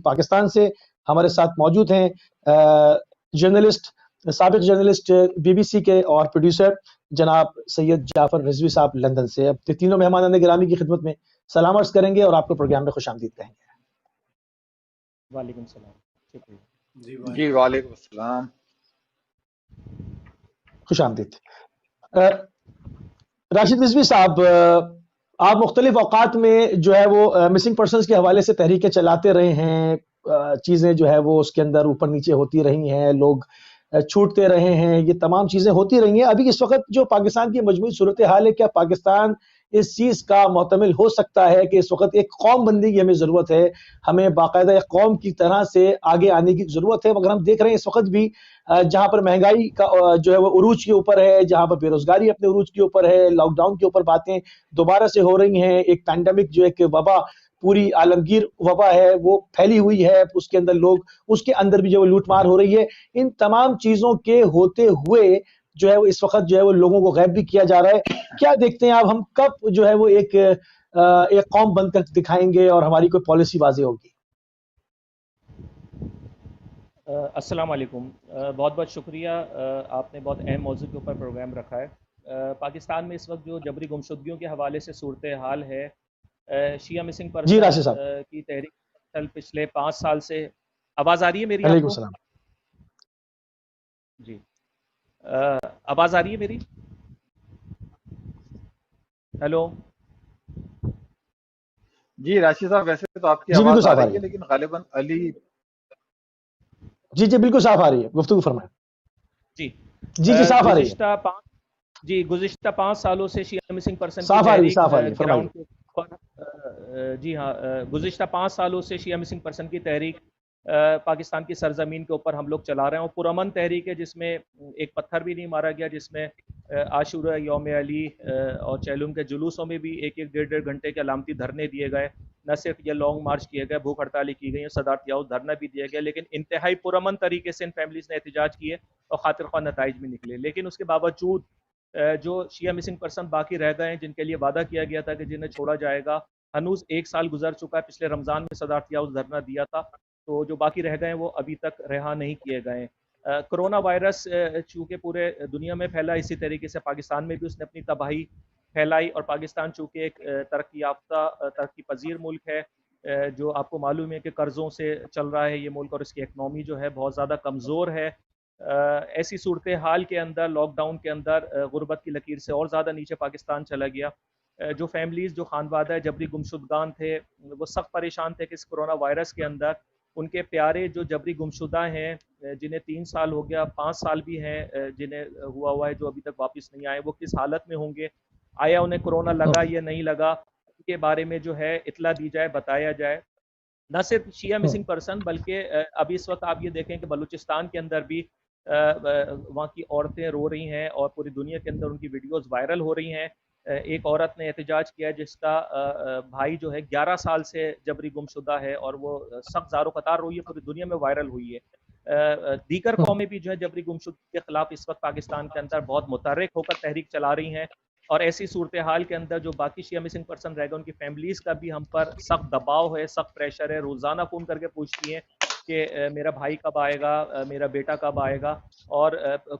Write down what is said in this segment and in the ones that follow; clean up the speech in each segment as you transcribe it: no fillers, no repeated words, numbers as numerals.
پاکستان سے ہمارے ساتھ موجود ہیں جرنلسٹ، سابق جرنلسٹ بی بی سی کے اور پروڈیوسر جناب سید جعفر رضوی صاحب لندن سے. اب تینوں مہمانان گرامی کی خدمت میں سلام عرض کریں گے اور آپ کو پروگرام میں خوش آمدید کہیں گے. وعلیکم السلام. شکریہ. جی وعلیکم السلام. خوش آمدید. راشد رضوی صاحب، آپ مختلف اوقات میں جو ہے وہ مسنگ پرسنز کے حوالے سے تحریکیں چلاتے رہے ہیں، چیزیں جو ہے وہ اس کے اندر اوپر نیچے ہوتی رہی ہیں، لوگ چھوٹتے رہے ہیں، یہ تمام چیزیں ہوتی رہی ہیں. ابھی اس وقت جو پاکستان کی مجموعی صورتحال ہے، کیا پاکستان اس چیز کا محتمل ہو سکتا ہے کہ اس وقت ایک قوم بننے کی ہمیں ضرورت ہے، ہمیں باقاعدہ ایک قوم کی طرح سے آگے آنے کی ضرورت ہے؟ مگر ہم دیکھ رہے ہیں اس وقت بھی جہاں پر مہنگائی کا جو ہے وہ عروج کے اوپر ہے، جہاں پر بے روزگاری اپنے عروج کے اوپر ہے، لاک ڈاؤن کے اوپر باتیں دوبارہ سے ہو رہی ہیں، ایک پینڈیمک جو ایک وبا، پوری عالمگیر وبا ہے وہ پھیلی ہوئی ہے، اس کے اندر لوگ، اس کے اندر بھی جو لوٹ مار ہو رہی ہے. ان تمام چیزوں کے ہوتے ہوئے جو ہے وہ اس وقت جو ہے وہ لوگوں کو غائب بھی کیا جا رہا ہے. کیا دیکھتے ہیں آپ، ہم کب جو ہے وہ ایک قوم بن کر دکھائیں گے اور ہماری کوئی پالیسی واضح ہوگی؟ السلام علیکم. بہت بہت شکریہ، آپ نے بہت اہم موضوع کے اوپر پروگرام رکھا ہے. پاکستان میں اس وقت جو جبری گمشدگیوں کے حوالے سے صورتحال ہے، شیعہ مسنگ جی راشد پرسن صاحب، کی تحریک پچھلے 5 سال سے. آواز آ رہی ہے میری آپ علیکم کو؟ السلام. جی آواز آ رہی ہے میری؟ ہیلو. جی راشد صاحب، ویسے تو آپ کی جی بالکل آواز آ صاف آ رہی رہی ہے، ہے. لیکن غالباً علی. جی جی بالکل صاف آ رہی ہے، گفتگو فرمائیں. جی جی جی صاف آ رہی ہے، گزشتہ 5 سالوں سے شیعہ مسنگ پرسن کی صاف آ رہی ہے، تحریک صاف آ رہی ہے، فرمائیے. گراؤنڈ کے اوپر، جی ہاں، گزشتہ 5 سالوں سے شیعہ مسنگ پرسن کی تحریک پاکستان کی سرزمین کے اوپر ہم لوگ چلا رہے ہیں، اور پرامن تحریک ہے جس میں ایک پتھر بھی نہیں مارا گیا، جس میں عاشورہ، یوم علی اور چیلم کے جلوسوں میں بھی 1-1 گھنٹے کے علامتی دھرنے دیے گئے. نہ صرف یہ لانگ مارچ کیے گئے، بھوک ہڑتالیں کی گئی، صدارت یافتہ دھرنا بھی دیا گیا، لیکن انتہائی پرامن طریقے سے ان فیملیز نے احتجاج کیے اور خاطر خواہ نتائج بھی نکلے. لیکن اس کے باوجود جو شیعہ مسنگ پرسن باقی رہ گئے ہیں، جن کے لیے وعدہ کیا گیا تھا کہ جنہیں چھوڑا جائے گا، ہنوز 1 سال گزر چکا ہے. پچھلے رمضان میں صدارت یافتہ دھرنا دیا تھا، تو جو باقی رہ گئے ہیں وہ ابھی تک رہا نہیں کیے گئے. کرونا وائرس چونکہ پورے دنیا میں پھیلا، اسی طریقے سے پاکستان میں بھی اس نے اپنی تباہی پھیلائی، اور پاکستان چونکہ ایک ترقی یافتہ، ترقی پذیر ملک ہے، جو آپ کو معلوم ہے کہ قرضوں سے چل رہا ہے یہ ملک، اور اس کی اکنامی جو ہے بہت زیادہ کمزور ہے. ایسی صورتحال کے اندر، لاک ڈاؤن کے اندر، غربت کی لکیر سے اور زیادہ نیچے پاکستان چلا گیا. جو فیملیز، جو خانوادہ جبری گمشدگان تھے، وہ سخت پریشان تھے کہ اس کرونا وائرس کے اندر ان کے پیارے جو جبری گمشدہ ہیں، جنہیں 3 سال ہو گیا، 5 سال بھی ہیں جنہیں ہوا ہے، جو ابھی تک واپس نہیں آئے، وہ کس حالت میں ہوں گے؟ آیا انہیں کرونا لگا یا نہیں لگا؟ ان کے بارے میں جو ہے اطلاع دی جائے، بتایا جائے. نہ صرف شیعہ مسنگ پرسن، بلکہ ابھی اس وقت آپ یہ دیکھیں کہ بلوچستان کے اندر بھی وہاں کی عورتیں رو رہی ہیں، اور پوری دنیا کے اندر ان کی ویڈیوز وائرل ہو رہی ہیں. ایک عورت نے احتجاج کیا جس کا بھائی جو ہے 11 سال سے جبری گمشدہ ہے، اور وہ سخت زار و قطار روئی ہے، پوری دنیا میں وائرل ہوئی ہے. دیگر قومیں بھی جو ہے جبری گمشدگی کے خلاف اس وقت پاکستان کے اندر بہت متحرک ہو کر تحریک چلا رہی ہیں، اور ایسی صورتحال کے اندر جو باقی شیعہ مسنگ پرسن رہ گئے، ان کی فیملیز کا بھی ہم پر سخت دباؤ ہے، سخت پریشر ہے. روزانہ فون کر کے پوچھتی ہیں کہ میرا بھائی کب آئے گا، میرا بیٹا کب آئے گا. اور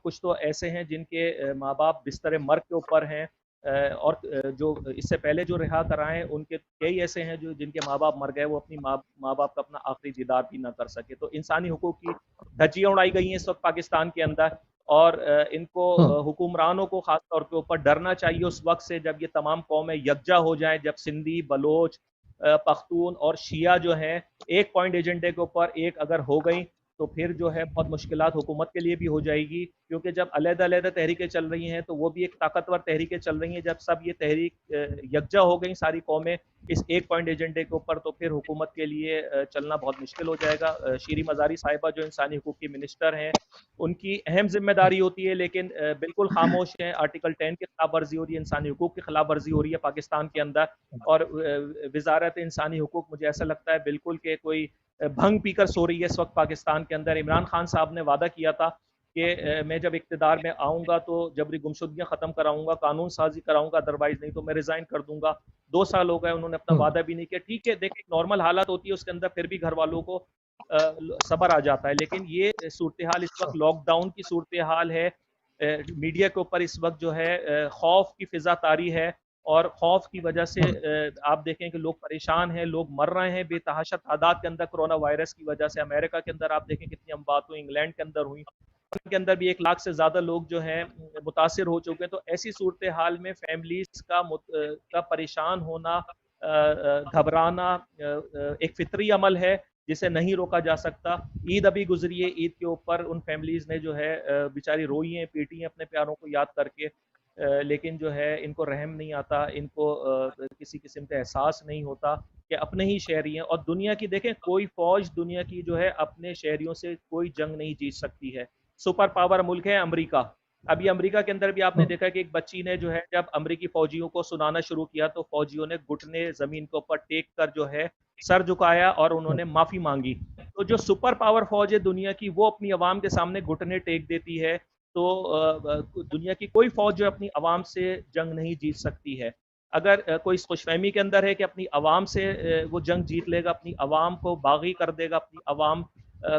کچھ تو ایسے ہیں جن کے ماں باپ بستر مرگ کے اوپر ہیں، اور جو اس سے پہلے جو رہا کرائیں، ان کے کئی ایسے ہیں جو جن کے ماں باپ مر گئے، وہ اپنی ماں باپ کا اپنا آخری دیدار بھی نہ کر سکے. تو انسانی حقوق کی دھجیاں اڑائی گئی ہیں اس وقت پاکستان کے اندر، اور ان کو، حکمرانوں کو خاص طور کے اوپر ڈرنا چاہیے اس وقت سے جب یہ تمام قومیں یکجا ہو جائیں، جب سندھی، بلوچ، پختون اور شیعہ جو ہیں ایک پوائنٹ ایجنڈے کے اوپر ایک اگر ہو گئی، تو پھر جو ہے بہت مشکلات حکومت کے لیے بھی ہو جائے گی. کیونکہ جب علیحدہ علیحدہ تحریکیں چل رہی ہیں تو وہ بھی ایک طاقتور تحریکیں چل رہی ہیں. جب سب یہ تحریک یکجا ہو گئی ساری قومیں اس ایک پوائنٹ ایجنڈے کے اوپر، تو پھر حکومت کے لیے چلنا بہت مشکل ہو جائے گا. شیریں مزاری صاحبہ جو انسانی حقوق کی منسٹر ہیں، ان کی اہم ذمہ داری ہوتی ہے، لیکن بالکل خاموش ہیں. آرٹیکل 10 کی خلاف ورزی ہو رہی ہے، انسانی حقوق کی خلاف ورزی ہو رہی ہے پاکستان کے اندر. اور وزارت انسانی حقوق، مجھے ایسا لگتا ہے بالکل کہ کوئی بھنگ پی کر سو رہی ہے اس وقت پاکستان کے اندر. عمران خان صاحب نے وعدہ کیا تھا کہ میں جب اقتدار میں آؤں گا تو جبری گمشدگیاں ختم کراؤں گا، قانون سازی کراؤں گا، ادروائز نہیں تو میں ریزائن کر دوں گا. 2 سال ہو گئے، انہوں نے اپنا وعدہ بھی نہیں کیا. ٹھیک ہے، دیکھیں نارمل حالات ہوتی ہے، اس کے اندر پھر بھی گھر والوں کو صبر آ جاتا ہے. لیکن یہ صورتحال اس وقت لاک ڈاؤن کی صورتحال ہے. میڈیا کے اوپر اس وقت جو ہے خوف کی فضا طاری ہے، اور خوف کی وجہ سے آپ دیکھیں کہ لوگ پریشان ہیں، لوگ مر رہے ہیں بے تحاشا تعداد کے اندر کرونا وائرس کی وجہ سے. امریکہ کے اندر آپ دیکھیں کتنی اموات ہوئی، انگلینڈ کے اندر ہوئی، ان کے اندر بھی 1 لاکھ سے زیادہ لوگ جو ہیں متاثر ہو چکے ہیں. تو ایسی صورتحال میں فیملیز کا پریشان ہونا، گھبرانا ایک فطری عمل ہے جسے نہیں روکا جا سکتا. عید ابھی گزری ہے، عید کے اوپر ان فیملیز نے جو ہے بیچاری روئی ہیں، پیٹی ہیں اپنے پیاروں کو یاد کر کے، لیکن جو ہے ان کو رحم نہیں آتا، ان کو کسی قسم کا احساس نہیں ہوتا کہ اپنے ہی شہری ہیں. اور دنیا کی دیکھیں کوئی فوج دنیا کی جو ہے اپنے شہریوں سے کوئی جنگ نہیں جیت سکتی ہے. سپر پاور ملک ہے امریکہ. ابھی امریکہ کے اندر بھی آپ نے دیکھا کہ ایک بچی نے جو ہے جب امریکی فوجیوں کو سنانا شروع کیا تو فوجیوں نے گھٹنے زمین کے اوپر ٹیک کر جو ہے سر جھکایا اور انہوں نے معافی مانگی. تو جو سپر پاور فوج ہے دنیا کی، وہ اپنی عوام کے سامنے گھٹنے ٹیک دیتی ہے. تو دنیا کی کوئی فوج جو اپنی عوام سے جنگ نہیں جیت سکتی ہے. اگر کوئی خوش فہمی کے اندر ہے کہ اپنی عوام سے وہ جنگ جیت لے گا، اپنی عوام کو باغی کر دے گا، اپنی عوام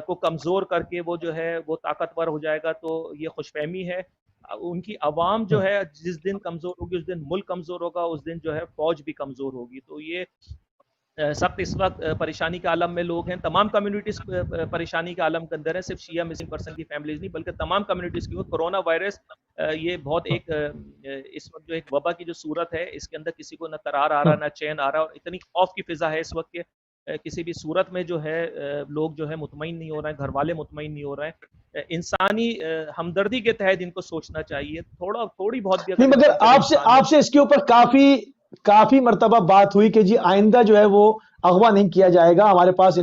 کو کمزور کر کے وہ جو ہے وہ طاقتور ہو جائے گا، تو یہ خوش فہمی ہے. ان کی عوام جو ہے جس دن کمزور ہوگی، اس دن ملک کمزور ہوگا، اس دن جو ہے فوج بھی کمزور ہوگی. تو یہ سخت اس وقت پریشانی کے عالم میں لوگ ہیں. تمام کمیونٹیز پریشانی کے عالم کے اندر ہیں، صرف شیعہ مسنگ پرسن کی فیملیز نہیں بلکہ تمام کمیونٹیز کی. کورونا وائرس یہ بہت ایک اس وقت جو ایک وبا کی جو صورت ہے، اس کے اندر کسی کو نہ قرار آ رہا نہ چین آ رہا، اور اتنی خوف کی فضا ہے اس وقت کہ کسی بھی صورت میں جو ہے لوگ جو ہے مطمئن نہیں ہو رہے ہیں، گھر والے مطمئن نہیں ہو رہے ہیں. انسانی ہمدردی کے تحت ان کو سوچنا چاہیے تھوڑی بہت بھی. نہیں مگر آپ سے اس کے اوپر کافی مرتبہ بات ہوئی کہ جی آئندہ جو ہے وہ اغوا نہیں کیا جائے گا. ہمارے پاس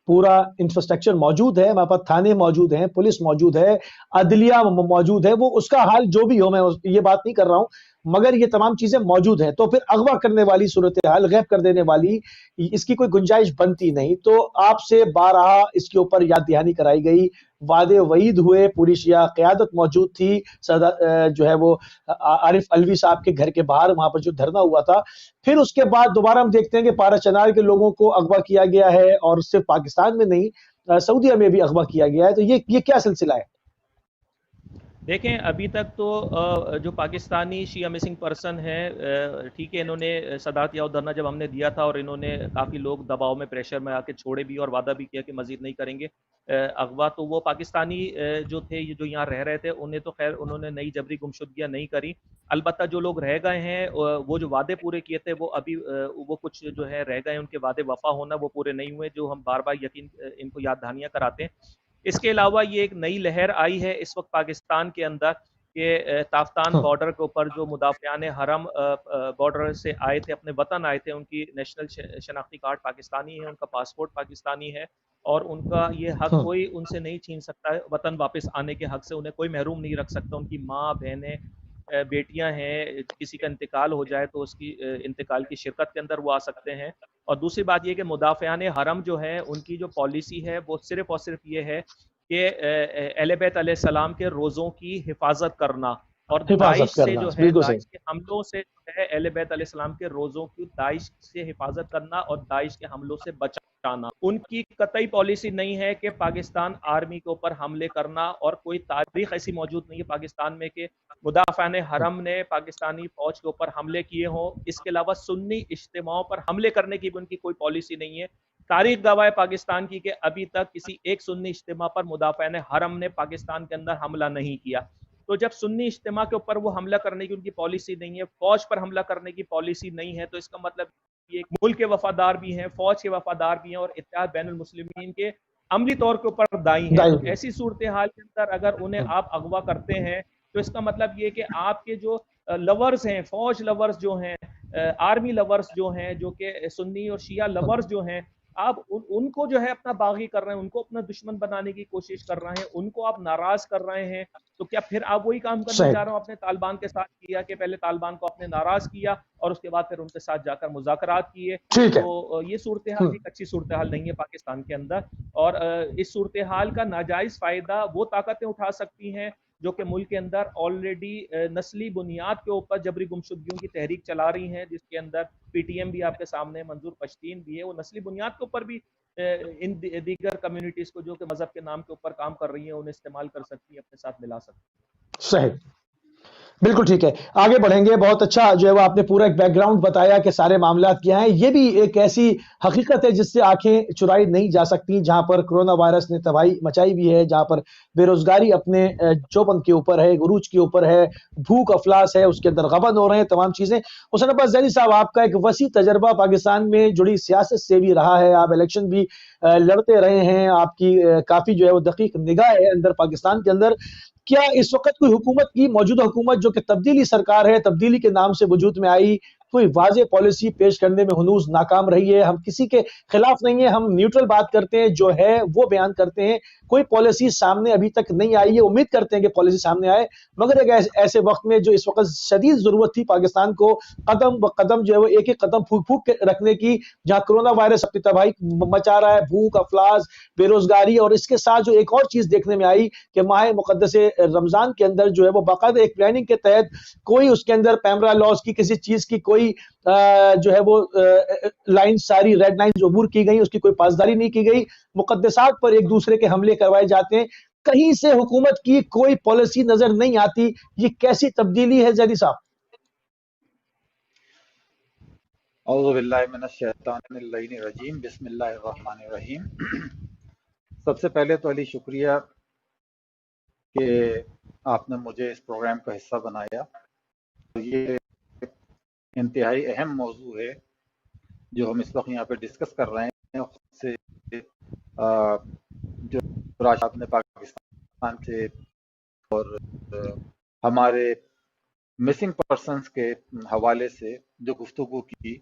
پورا انفراسٹرکچر موجود ہے، ہمارے پاس تھانے موجود ہیں، پولیس موجود ہے، عدلیہ موجود ہے. وہ اس کا حال جو بھی ہو، میں یہ بات نہیں کر رہا ہوں، مگر یہ تمام چیزیں موجود ہیں. تو پھر اغوا کرنے والی صورتحال، غیب کر دینے والی، اس کی کوئی گنجائش بنتی نہیں. تو آپ سے بارہا اس کے اوپر یاد دہانی کرائی گئی، وعدے وعید ہوئے، پوری شیعہ قیادت موجود تھی، جو ہے وہ عارف علوی صاحب کے گھر کے باہر وہاں پر جو دھرنا ہوا تھا. پھر اس کے بعد دوبارہ ہم دیکھتے ہیں کہ پارا چنار کے لوگوں کو اغوا کیا گیا ہے، اور صرف پاکستان میں نہیں سعودیہ میں بھی اغوا کیا گیا ہے. تو یہ کیا سلسلہ ہے؟ دیکھیں ابھی تک تو جو پاکستانی شیعہ مسنگ پرسن ہیں، ٹھیک ہے، انہوں نے صدارت یافتہ دھرنا جب ہم نے دیا تھا اور انہوں نے کافی لوگ دباؤ میں پریشر میں آ کے چھوڑے بھی اور وعدہ بھی کیا کہ مزید نہیں کریں گے اغوا. تو وہ پاکستانی جو تھے جو یہاں رہ رہے تھے انہیں تو خیر انہوں نے نئی جبری گمشدگیاں نہیں کری. البتہ جو لوگ رہ گئے ہیں وہ جو وعدے پورے کیے تھے وہ ابھی وہ کچھ جو ہے رہ گئے، ان کے وعدے وفا ہونا وہ پورے نہیں ہوئے، جو ہم بار بار یقین ان کو یاد دہانیاں کراتے ہیں. اس کے علاوہ یہ ایک نئی لہر آئی ہے اس وقت پاکستان کے اندر کہ تافتان بارڈر کے اوپر جو مدافعان حرم بارڈر سے آئے تھے، اپنے وطن آئے تھے، ان کی نیشنل شناختی کارڈ پاکستانی ہے، ان کا پاسپورٹ پاکستانی ہے، اور ان کا یہ حق کوئی ان سے نہیں چھین سکتا ہے. وطن واپس آنے کے حق سے انہیں کوئی محروم نہیں رکھ سکتا. ان کی ماں، بہنیں، بیٹیاں ہیں، کسی کا انتقال ہو جائے تو اس کی انتقال کی شرکت کے اندر وہ آ سکتے ہیں. اور دوسری بات یہ کہ مدافعان حرم جو ہیں ان کی جو پالیسی ہے وہ صرف اور صرف یہ ہے کہ اہل بیت علیہ السلام کے روزوں کی حفاظت کرنا، اور داعش سے جو ہے داعش کے حملوں سے جو ہے اہل بیت علیہ السلام کے روزوں کی داعش سے حفاظت کرنا اور داعش کے حملوں سے بچانا. ان کی قطعی پالیسی نہیں ہے کہ پاکستان آرمی کے اوپر حملے کرنا، اور کوئی تاریخ ایسی موجود نہیں ہے پاکستان میں کہ مدافعان حرم نے پاکستانی فوج کے اوپر حملے کیے ہوں. اس کے علاوہ سنی اجتماعوں پر حملے کرنے کی بھی ان کی کوئی پالیسی نہیں ہے. تاریخ گواہ پاکستان کی کہ ابھی تک کسی ایک سنی اجتماع پر مدافعین حرم نے پاکستان کے اندر حملہ نہیں کیا. تو جب سنی اجتماع کے اوپر وہ حملہ کرنے کی ان کی پالیسی نہیں ہے، فوج پر حملہ کرنے کی پالیسی نہیں ہے، تو اس کا مطلب یہ ملک کے وفادار بھی ہیں، فوج کے وفادار بھی ہیں، اور اتحاد بین المسلمین کے عملی طور کے اوپر دائی ہیں. تو ایسی صورتحال کے اندر اگر انہیں آپ اغوا کرتے ہیں تو اس کا مطلب یہ کہ آپ کے جو لورز ہیں، فوج لورز جو ہیں، آرمی لورز جو ہیں، جو کہ سنی اور شیعہ لورز جو ہیں، آپ ان کو جو ہے اپنا باغی کر رہے ہیں, ان کو اپنا دشمن بنانے کی کوشش کر رہے ہیں, ان کو آپ ناراض کر رہے ہیں. تو کیا پھر آپ وہی کام کرنے صحیح. جا رہے ہو آپ نے طالبان کے ساتھ کیا کہ پہلے طالبان کو آپ نے ناراض کیا اور اس کے بعد پھر ان کے ساتھ جا کر مذاکرات کیے؟ ٹھیک ہے. تو یہ صورتحال ایک اچھی صورتحال نہیں ہے پاکستان کے اندر, اور اس صورتحال کا ناجائز فائدہ وہ طاقتیں اٹھا سکتی ہیں جو کہ ملک کے اندر آلریڈی نسلی بنیاد کے اوپر جبری گمشدگیوں کی تحریک چلا رہی ہیں, جس کے اندر پی ٹی ایم بھی آپ کے سامنے, منظور پشتین بھی ہے, وہ نسلی بنیاد کے اوپر بھی ان دیگر کمیونٹیز کو جو کہ مذہب کے نام کے اوپر کام کر رہی ہیں انہیں استعمال کر سکتی ہیں, اپنے ساتھ ملا سکتی ہیں. صحیح, بالکل ٹھیک ہے. آگے بڑھیں گے. بہت اچھا جو ہے وہ آپ نے پورا ایک بیک گراؤنڈ بتایا کہ سارے معاملات کیا ہیں. یہ بھی ایک ایسی حقیقت ہے جس سے آنکھیں چرائی نہیں جا سکتی, جہاں پر کرونا وائرس نے تباہی مچائی بھی ہے, جہاں پر بے روزگاری اپنے چوبند کے اوپر ہے, عروج کے اوپر ہے, بھوک افلاس ہے, اس کے اندر غبن ہو رہے ہیں, تمام چیزیں. حسین عباس ظہری صاحب, آپ کا ایک وسیع تجربہ پاکستان میں جڑی سیاست سے بھی رہا ہے, آپ الیکشن بھی لڑتے رہے ہیں, آپ کی کافی جو ہے وہ دقیق نگاہ ہے اندر پاکستان کے اندر. کیا اس وقت کوئی حکومت کی, موجودہ حکومت جو کہ تبدیلی سرکار ہے, تبدیلی کے نام سے وجود میں آئی, کوئی واضح پالیسی پیش کرنے میں ہنوز ناکام رہی ہے؟ ہم کسی کے خلاف نہیں ہیں, ہم نیوٹرل بات کرتے ہیں, جو ہے وہ بیان کرتے ہیں. کوئی پالیسی سامنے ابھی تک نہیں آئی ہے, امید کرتے ہیں کہ پالیسی سامنے آئے, مگر ایک ایسے وقت میں جو اس وقت شدید ضرورت تھی پاکستان کو قدم بقدم جو ہے وہ ایک ایک قدم پھونک پھونک کے رکھنے کی, جہاں کرونا وائرس اپنی تباہی مچا رہا ہے, بھوک افلاس, بے روزگاری, اور اس کے ساتھ جو ایک اور چیز دیکھنے میں آئی کہ ماہ مقدس رمضان کے اندر جو ہے وہ باقاعدہ ایک پلاننگ کے تحت کوئی اس کے اندر پیمرا لاس کی کسی چیز کی کوئی جو ہے وہ لائن, ساری ریڈ لائنز عبور کی گئی, اس کی کوئی پاسداری نہیں کی گئی, مقدسات پر ایک دوسرے کے حملے کروائے جاتے ہیں. کہیں سے حکومت کی کوئی پالیسی نظر نہیں آتی. یہ کیسی تبدیلی ہے ظہری صاحب؟ اعوذ باللہ من الشیطان الرجیم, بسم اللہ الرحمن الرحیم. سب سے پہلے تو علی شکریہ کہ آپ نے مجھے اس پروگرام کا حصہ بنایا. یہ انتہائی اہم موضوع ہے جو ہم اس وقت یہاں پہ ڈسکس کر رہے ہیں. خود سے جو راج صاحب نے پاکستان سے اور ہمارے مسنگ پرسنز کے حوالے سے جو گفتگو کی,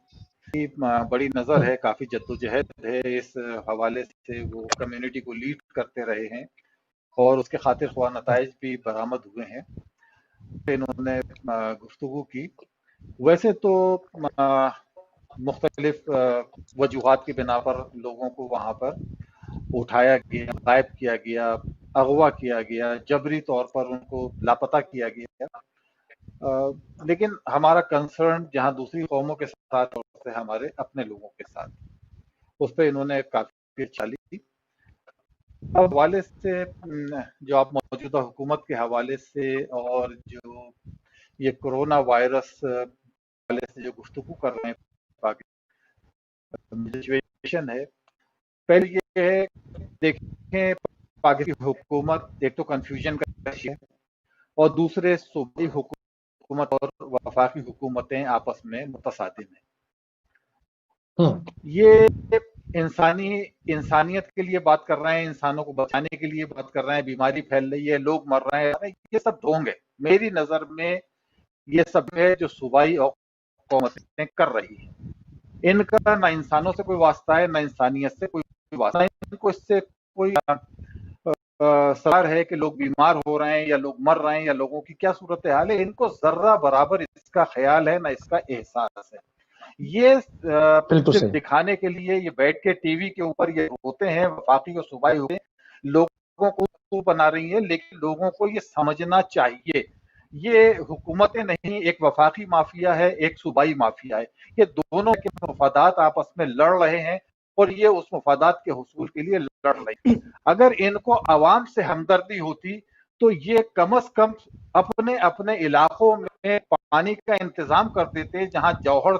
بڑی نظر ہے, کافی جدوجہد ہے اس حوالے سے. وہ کمیونٹی کو لیڈ کرتے رہے ہیں اور اس کے خاطر خواہ نتائج بھی برآمد ہوئے ہیں. انہوں نے گفتگو کی. ویسے تو مختلف وجوہات کی بنا پر لوگوں کو وہاں پر اٹھایا گیا, غائب کیا گیا, اغوا کیا گیا, جبری طور پر ان کو لاپتہ کیا گیا. لیکن ہمارا کنسرن جہاں دوسری قوموں کے ساتھ اور ہمارے اپنے لوگوں کے ساتھ, اس پہ انہوں نے کافی اچھا لی. حوالے سے جو آپ موجودہ حکومت کے حوالے سے اور جو یہ کرونا وائرس حوالے سے جو گفتگو کر رہے ہیں, سچویشن ہے, پہلے یہ ہے دیکھیں پاکستانی حکومت ایک تو کنفیوژن کا ہے, اور دوسرے صوبائی حکومت اور وفاقی حکومتیں آپس میں متصادم ہیں. یہ انسانیت کے لیے بات کر رہے ہیں, انسانوں کو بچانے کے لیے بات کر رہے ہیں, بیماری پھیل رہی ہے, لوگ مر رہے ہیں, یہ سب ڈھونگ ہے. میری نظر میں یہ سب ہے جو صوبائی حکومتیں کر رہی ہیں. ان کا نہ انسانوں سے کوئی واسطہ ہے, نہ انسانیت سے کوئی واسطہ ہے. ان کو اس سے کوئی سوال ہے کہ لوگ بیمار ہو رہے ہیں یا لوگ مر رہے ہیں یا لوگوں کی کیا صورتحال ہے, ان کو ذرہ برابر اس کا خیال ہے, نہ اس کا احساس ہے. یہ صرف دکھانے کے لیے یہ بیٹھ کے ٹی وی کے اوپر یہ ہوتے ہیں, وفاقی اور صوبائی ہوتے ہیں, لوگوں کو بنا رہی ہیں. لیکن لوگوں کو یہ سمجھنا چاہیے یہ حکومتیں نہیں, ایک وفاقی مافیا ہے, ایک صوبائی مافیا ہے. یہ دونوں کے مفادات آپس میں لڑ رہے ہیں اور یہ اس مفادات کے حصول کے لیے لڑ رہے ہیں. اگر ان کو عوام سے ہمدردی ہوتی تو یہ کم از کم اپنے اپنے علاقوں میں پانی کا انتظام کر دیتے جہاں جوہر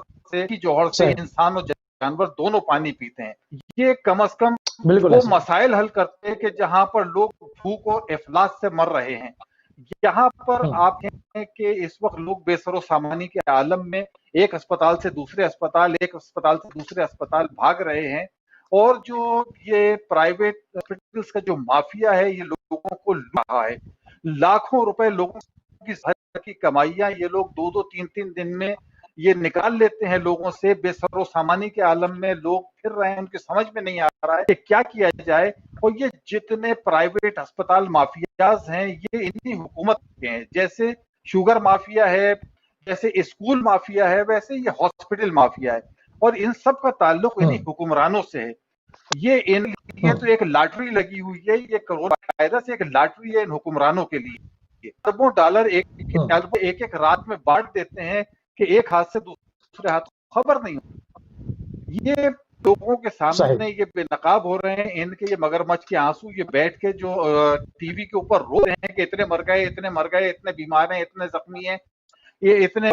سے انسان اور جانور دونوں پانی پیتے ہیں. یہ کم از کم وہ مسائل حل کرتے ہیں کہ جہاں پر لوگ بھوک اور افلاس سے مر رہے ہیں. یہاں پر آپ ہیں کہ اس وقت لوگ بے سر و سامانی کے عالم میں ایک اسپتال سے دوسرے اسپتال, ایک اسپتال سے دوسرے اسپتال بھاگ رہے ہیں, اور جو یہ پرائیویٹ ہاسپٹلز کا جو مافیا ہے یہ لوگوں کو رہا ہے. لاکھوں روپے لوگوں کی کمائیاں یہ لوگ 2-2, 3-3 دن میں یہ نکال لیتے ہیں لوگوں سے، بے سر و سامانی کے عالم میں لوگ پھر رہے ہیں، ان کی سمجھ میں نہیں آ رہا ہے کہ کیا کیا جائے. اور یہ جتنے پرائیویٹ ہسپتال مافیاز ہیں یہ انہی حکومت کے ہیں. جیسے شوگر مافیا ہے، جیسے اسکول مافیا ہے، ویسے یہ ہاسپٹل مافیا ہے، اور ان سب کا تعلق انہی حکمرانوں سے ہے. یہ تو ایک لاٹری لگی ہوئی ہے، یہ کروڑ قاعدہ سے ایک لاٹری ہے ان حکمرانوں کے لیے. اربوں ڈالر ایک ایک رات میں بانٹ دیتے ہیں کہ ایک ہاتھ سے دوسرے ہاتھ خبر نہیں ہوتی. یہ لوگوں کے سامنے یہ بے نقاب ہو رہے ہیں، ان کے یہ مگرمچھ کے آنسو یہ بیٹھ کے جو ٹی وی کے اوپر رو رہے ہیں کہ اتنے مر گئے، اتنے مر گئے، اتنے بیمار ہیں، اتنے زخمی ہیں، یہ اتنے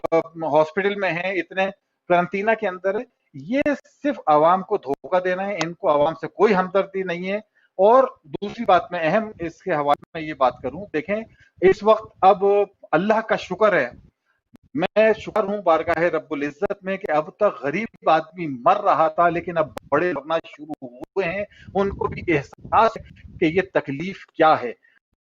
ہاسپٹل میں ہیں، اتنے قرنطینہ کے اندر ہے. یہ صرف عوام کو دھوکہ دینا ہے، ان کو عوام سے کوئی ہمدردی نہیں ہے. اور دوسری بات میں اہم اس کے حوالے میں یہ بات کروں، دیکھیں اس وقت اب اللہ کا شکر ہے، میں شکر ہوں بارگاہ رب العزت میں کہ اب تک غریب آدمی مر رہا تھا لیکن اب بڑے مرنا شروع ہوئے ہیں، ان کو بھی احساس ہے کہ یہ تکلیف کیا ہے.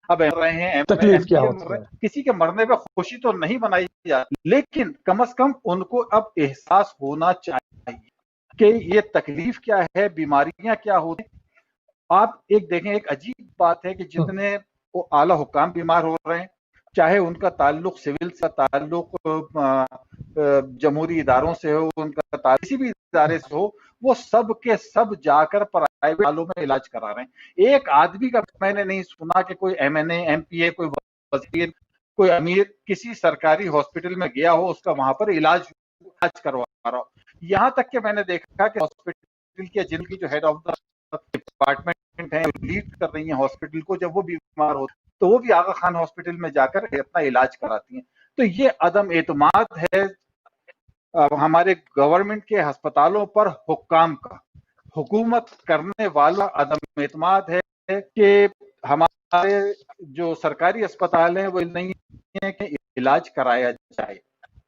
اب رہے ہیں تکلیف کیا ہوتی ہے. کسی کے مرنے پہ خوشی تو نہیں منائی جاتی، لیکن کم از کم ان کو اب احساس ہونا چاہیے کہ یہ تکلیف کیا ہے، بیماریاں کیا ہوتی ہیں. آپ ایک دیکھیں، ایک عجیب بات ہے کہ جتنے اعلیٰ حکام بیمار ہو رہے ہیں، چاہے ان کا تعلق سول سے، تعلق جمہوری اداروں سے ہو، ان کا تعلق کسی بھی ادارے سے ہو، وہ سب کے سب جا کر پرائیویٹ والوں میں علاج کرا رہے ہیں. ایک آدمی کا میں نے نہیں سنا کہ کوئی ایم این اے، ایم پی اے، کوئی وزیر، کوئی امیر کسی سرکاری ہاسپٹل میں گیا ہو، اس کا وہاں پر علاج کروا رہا ہو. یہاں تک کہ میں نے دیکھا کہ ہاسپٹل کے جن کی جو ہیڈ آف دا ڈپارٹمنٹ ہیں، لیڈ کر رہی ہیں ہاسپٹل کو، جب وہ بیمار ہوتے تو وہ بھی آغا خان ہاسپٹل میں جا کر اپنا علاج کراتی ہیں. تو یہ عدم اعتماد ہے ہمارے گورنمنٹ کے ہسپتالوں پر حکام کا. حکومت کرنے والا عدم اعتماد ہے کہ ہمارے جو سرکاری اسپتال ہیں وہ نہیں ہیں کہ علاج کرایا جائے.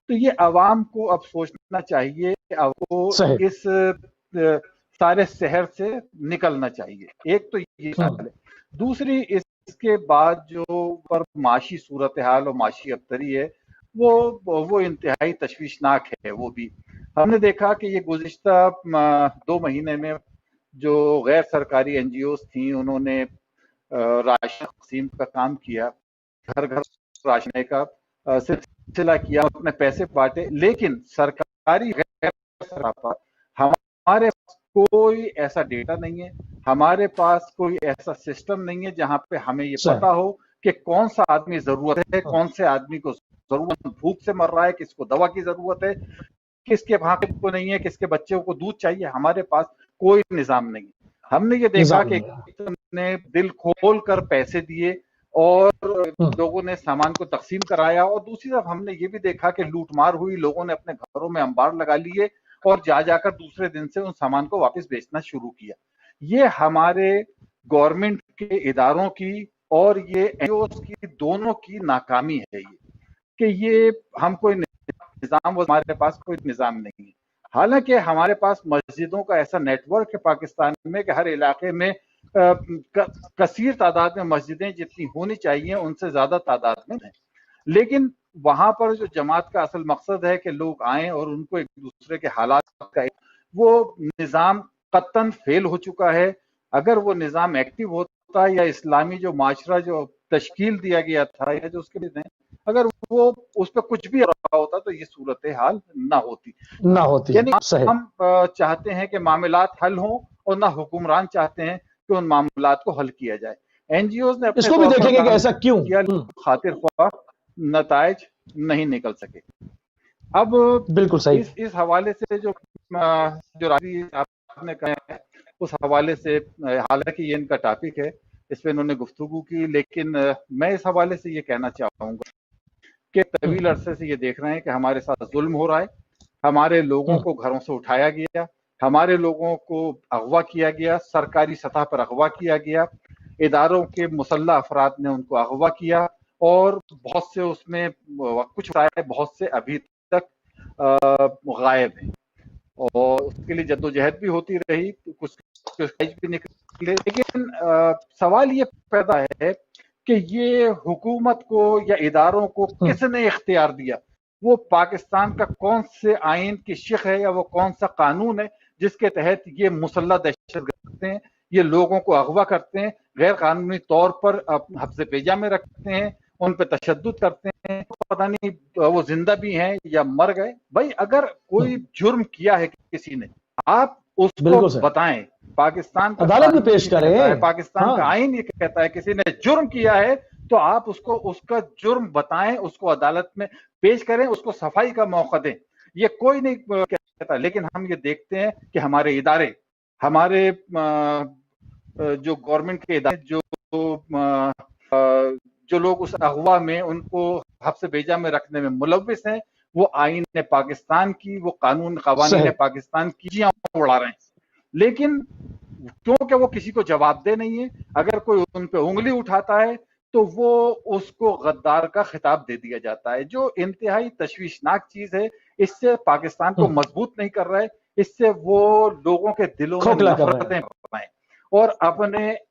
تو یہ عوام کو اب سوچنا چاہیے کہ اب کو اس سارے شہر سے نکلنا چاہیے. ایک تو یہ سوال ہے. دوسری اس کے بعد جو پر معاشی صورتحال اور معاشی ابتری ہے وہ انتہائی تشویشناک ہے. وہ بھی ہم نے دیکھا کہ یہ گزشتہ 2 مہینے میں جو غیر سرکاری این جی اوز تھیں، انہوں نے راشن تقسیم کا کام کیا، گھر گھر راشن کا سلسلہ کیا، اپنے پیسے بانٹے. لیکن سرکاری غیر سرکاری ہمارے پاس کوئی ایسا ڈیٹا نہیں ہے، ہمارے پاس کوئی ایسا سسٹم نہیں ہے جہاں پہ ہمیں یہ پتا ہو کہ کون سا آدمی ضرورت ہے، کون سے آدمی کو ضرورت بھوک سے مر رہا ہے، کس کو دوا کی ضرورت ہے، کس کے وہاں کو نہیں ہے، کس کے بچوں کو دودھ چاہیے. ہمارے پاس کوئی نظام نہیں. ہم نے یہ دیکھا کہ نے دل کھول کر پیسے دیے اور لوگوں نے سامان کو تقسیم کرایا، اور دوسری طرف ہم نے یہ بھی دیکھا کہ لوٹ مار ہوئی، لوگوں نے اپنے گھروں میں انبار لگا لیے اور جا کر دوسرے دن سے ان سامان کو واپس بیچنا شروع کیا. یہ ہمارے گورنمنٹ کے اداروں کی اور یہ این جی اوز کی دونوں کی ناکامی ہے کہ یہ ہم کوئی نظام، ہمارے پاس کوئی نظام نہیں ہے. حالانکہ ہمارے پاس مسجدوں کا ایسا نیٹ ورک ہے پاکستان میں کہ ہر علاقے میں کثیر تعداد میں مسجدیں جتنی ہونی چاہیے ان سے زیادہ تعداد میں ہیں. لیکن وہاں پر جو جماعت کا اصل مقصد ہے کہ لوگ آئیں اور ان کو ایک دوسرے کے حالات کا، وہ نظام قطعاً فیل ہو چکا ہے. اگر وہ نظام ایکٹیو ہوتا یا اسلامی جو معاشرہ جو تشکیل دیا گیا تھا یا جو اس کے لیے اگر وہ اس پہ کچھ بھی رہا ہوتا تو یہ صورتحال نہ ہوتی. یعنی ہم چاہتے ہیں کہ معاملات حل ہوں اور نہ حکمران چاہتے ہیں کہ ان معاملات کو حل کیا جائے. این جی اوز نے اس کو بھی دیکھیں گے کہ ایسا کیوں خاطر خواہ نتائج نہیں نکل سکے. اب بالکل صحیح. اس حوالے سے جو آپ نے کہا ہے اس حوالے سے، حالانکہ یہ ان کا ٹاپک ہے، اس پہ انہوں نے گفتگو کی، لیکن میں اس حوالے سے یہ کہنا چاہوں گا کہ طویل عرصے سے یہ دیکھ رہے ہیں کہ ہمارے ساتھ ظلم ہو رہا ہے. ہمارے لوگوں کو گھروں سے اٹھایا گیا، ہمارے لوگوں کو اغوا کیا گیا، سرکاری سطح پر اغوا کیا گیا، اداروں کے مسلح افراد نے ان کو اغوا کیا، اور بہت سے اس میں کچھ بہت سے ابھی تک غائب ہیں، اور اس کے لیے جدوجہد بھی ہوتی رہی، کچھ بھی نکلے. لیکن سوال یہ پیدا ہے کہ یہ حکومت کو یا اداروں کو کس نے اختیار دیا وہ پاکستان کا کون سے آئین کی شق ہے یا وہ کون سا قانون ہے جس کے تحت یہ مسلح دہشت گرد کرتے ہیں، یہ لوگوں کو اغوا کرتے ہیں، غیر قانونی طور پر حبس بیجا میں رکھتے ہیں، ان پہ تشدد کرتے ہیں، پتہ نہیں وہ زندہ بھی ہیں یا مر گئے. بھائی اگر کوئی جرم کیا ہے کسی نے، آپ اس کو بالکل صحیح، بتائیں. پاکستان کا عدالت میں قانون پیش یہ کریں. کہتا ہے، پاکستان کا ہاں آئین یہ کہتا ہے کسی نے جرم کیا ہے تو آپ اس کا جرم بتائیں، اس کو عدالت میں پیش کریں، اس کو صفائی کا موقع دیں. یہ کوئی نہیں کہتا. لیکن ہم یہ دیکھتے ہیں کہ ہمارے ادارے، ہمارے جو گورنمنٹ کے ادارے، جو لوگ اس اغوا میں ان کو حبس بیجا میں رکھنے میں ملوث ہیں، وہ آئین پاکستان کی، وہ قوانین صحیح، پاکستان کی جیاں اڑا رہے ہیں. لیکن کیونکہ وہ کسی کو جواب دہ نہیں ہے، اگر کوئی ان پہ انگلی اٹھاتا ہے تو وہ اس کو غدار کا خطاب دے دیا جاتا ہے، جو انتہائی تشویشناک چیز ہے. اس سے پاکستان کو مضبوط نہیں کر رہا ہے، اس سے وہ لوگوں کے دلوں میں کھوکھلا کر رہے نفرتیں بڑھائیں اور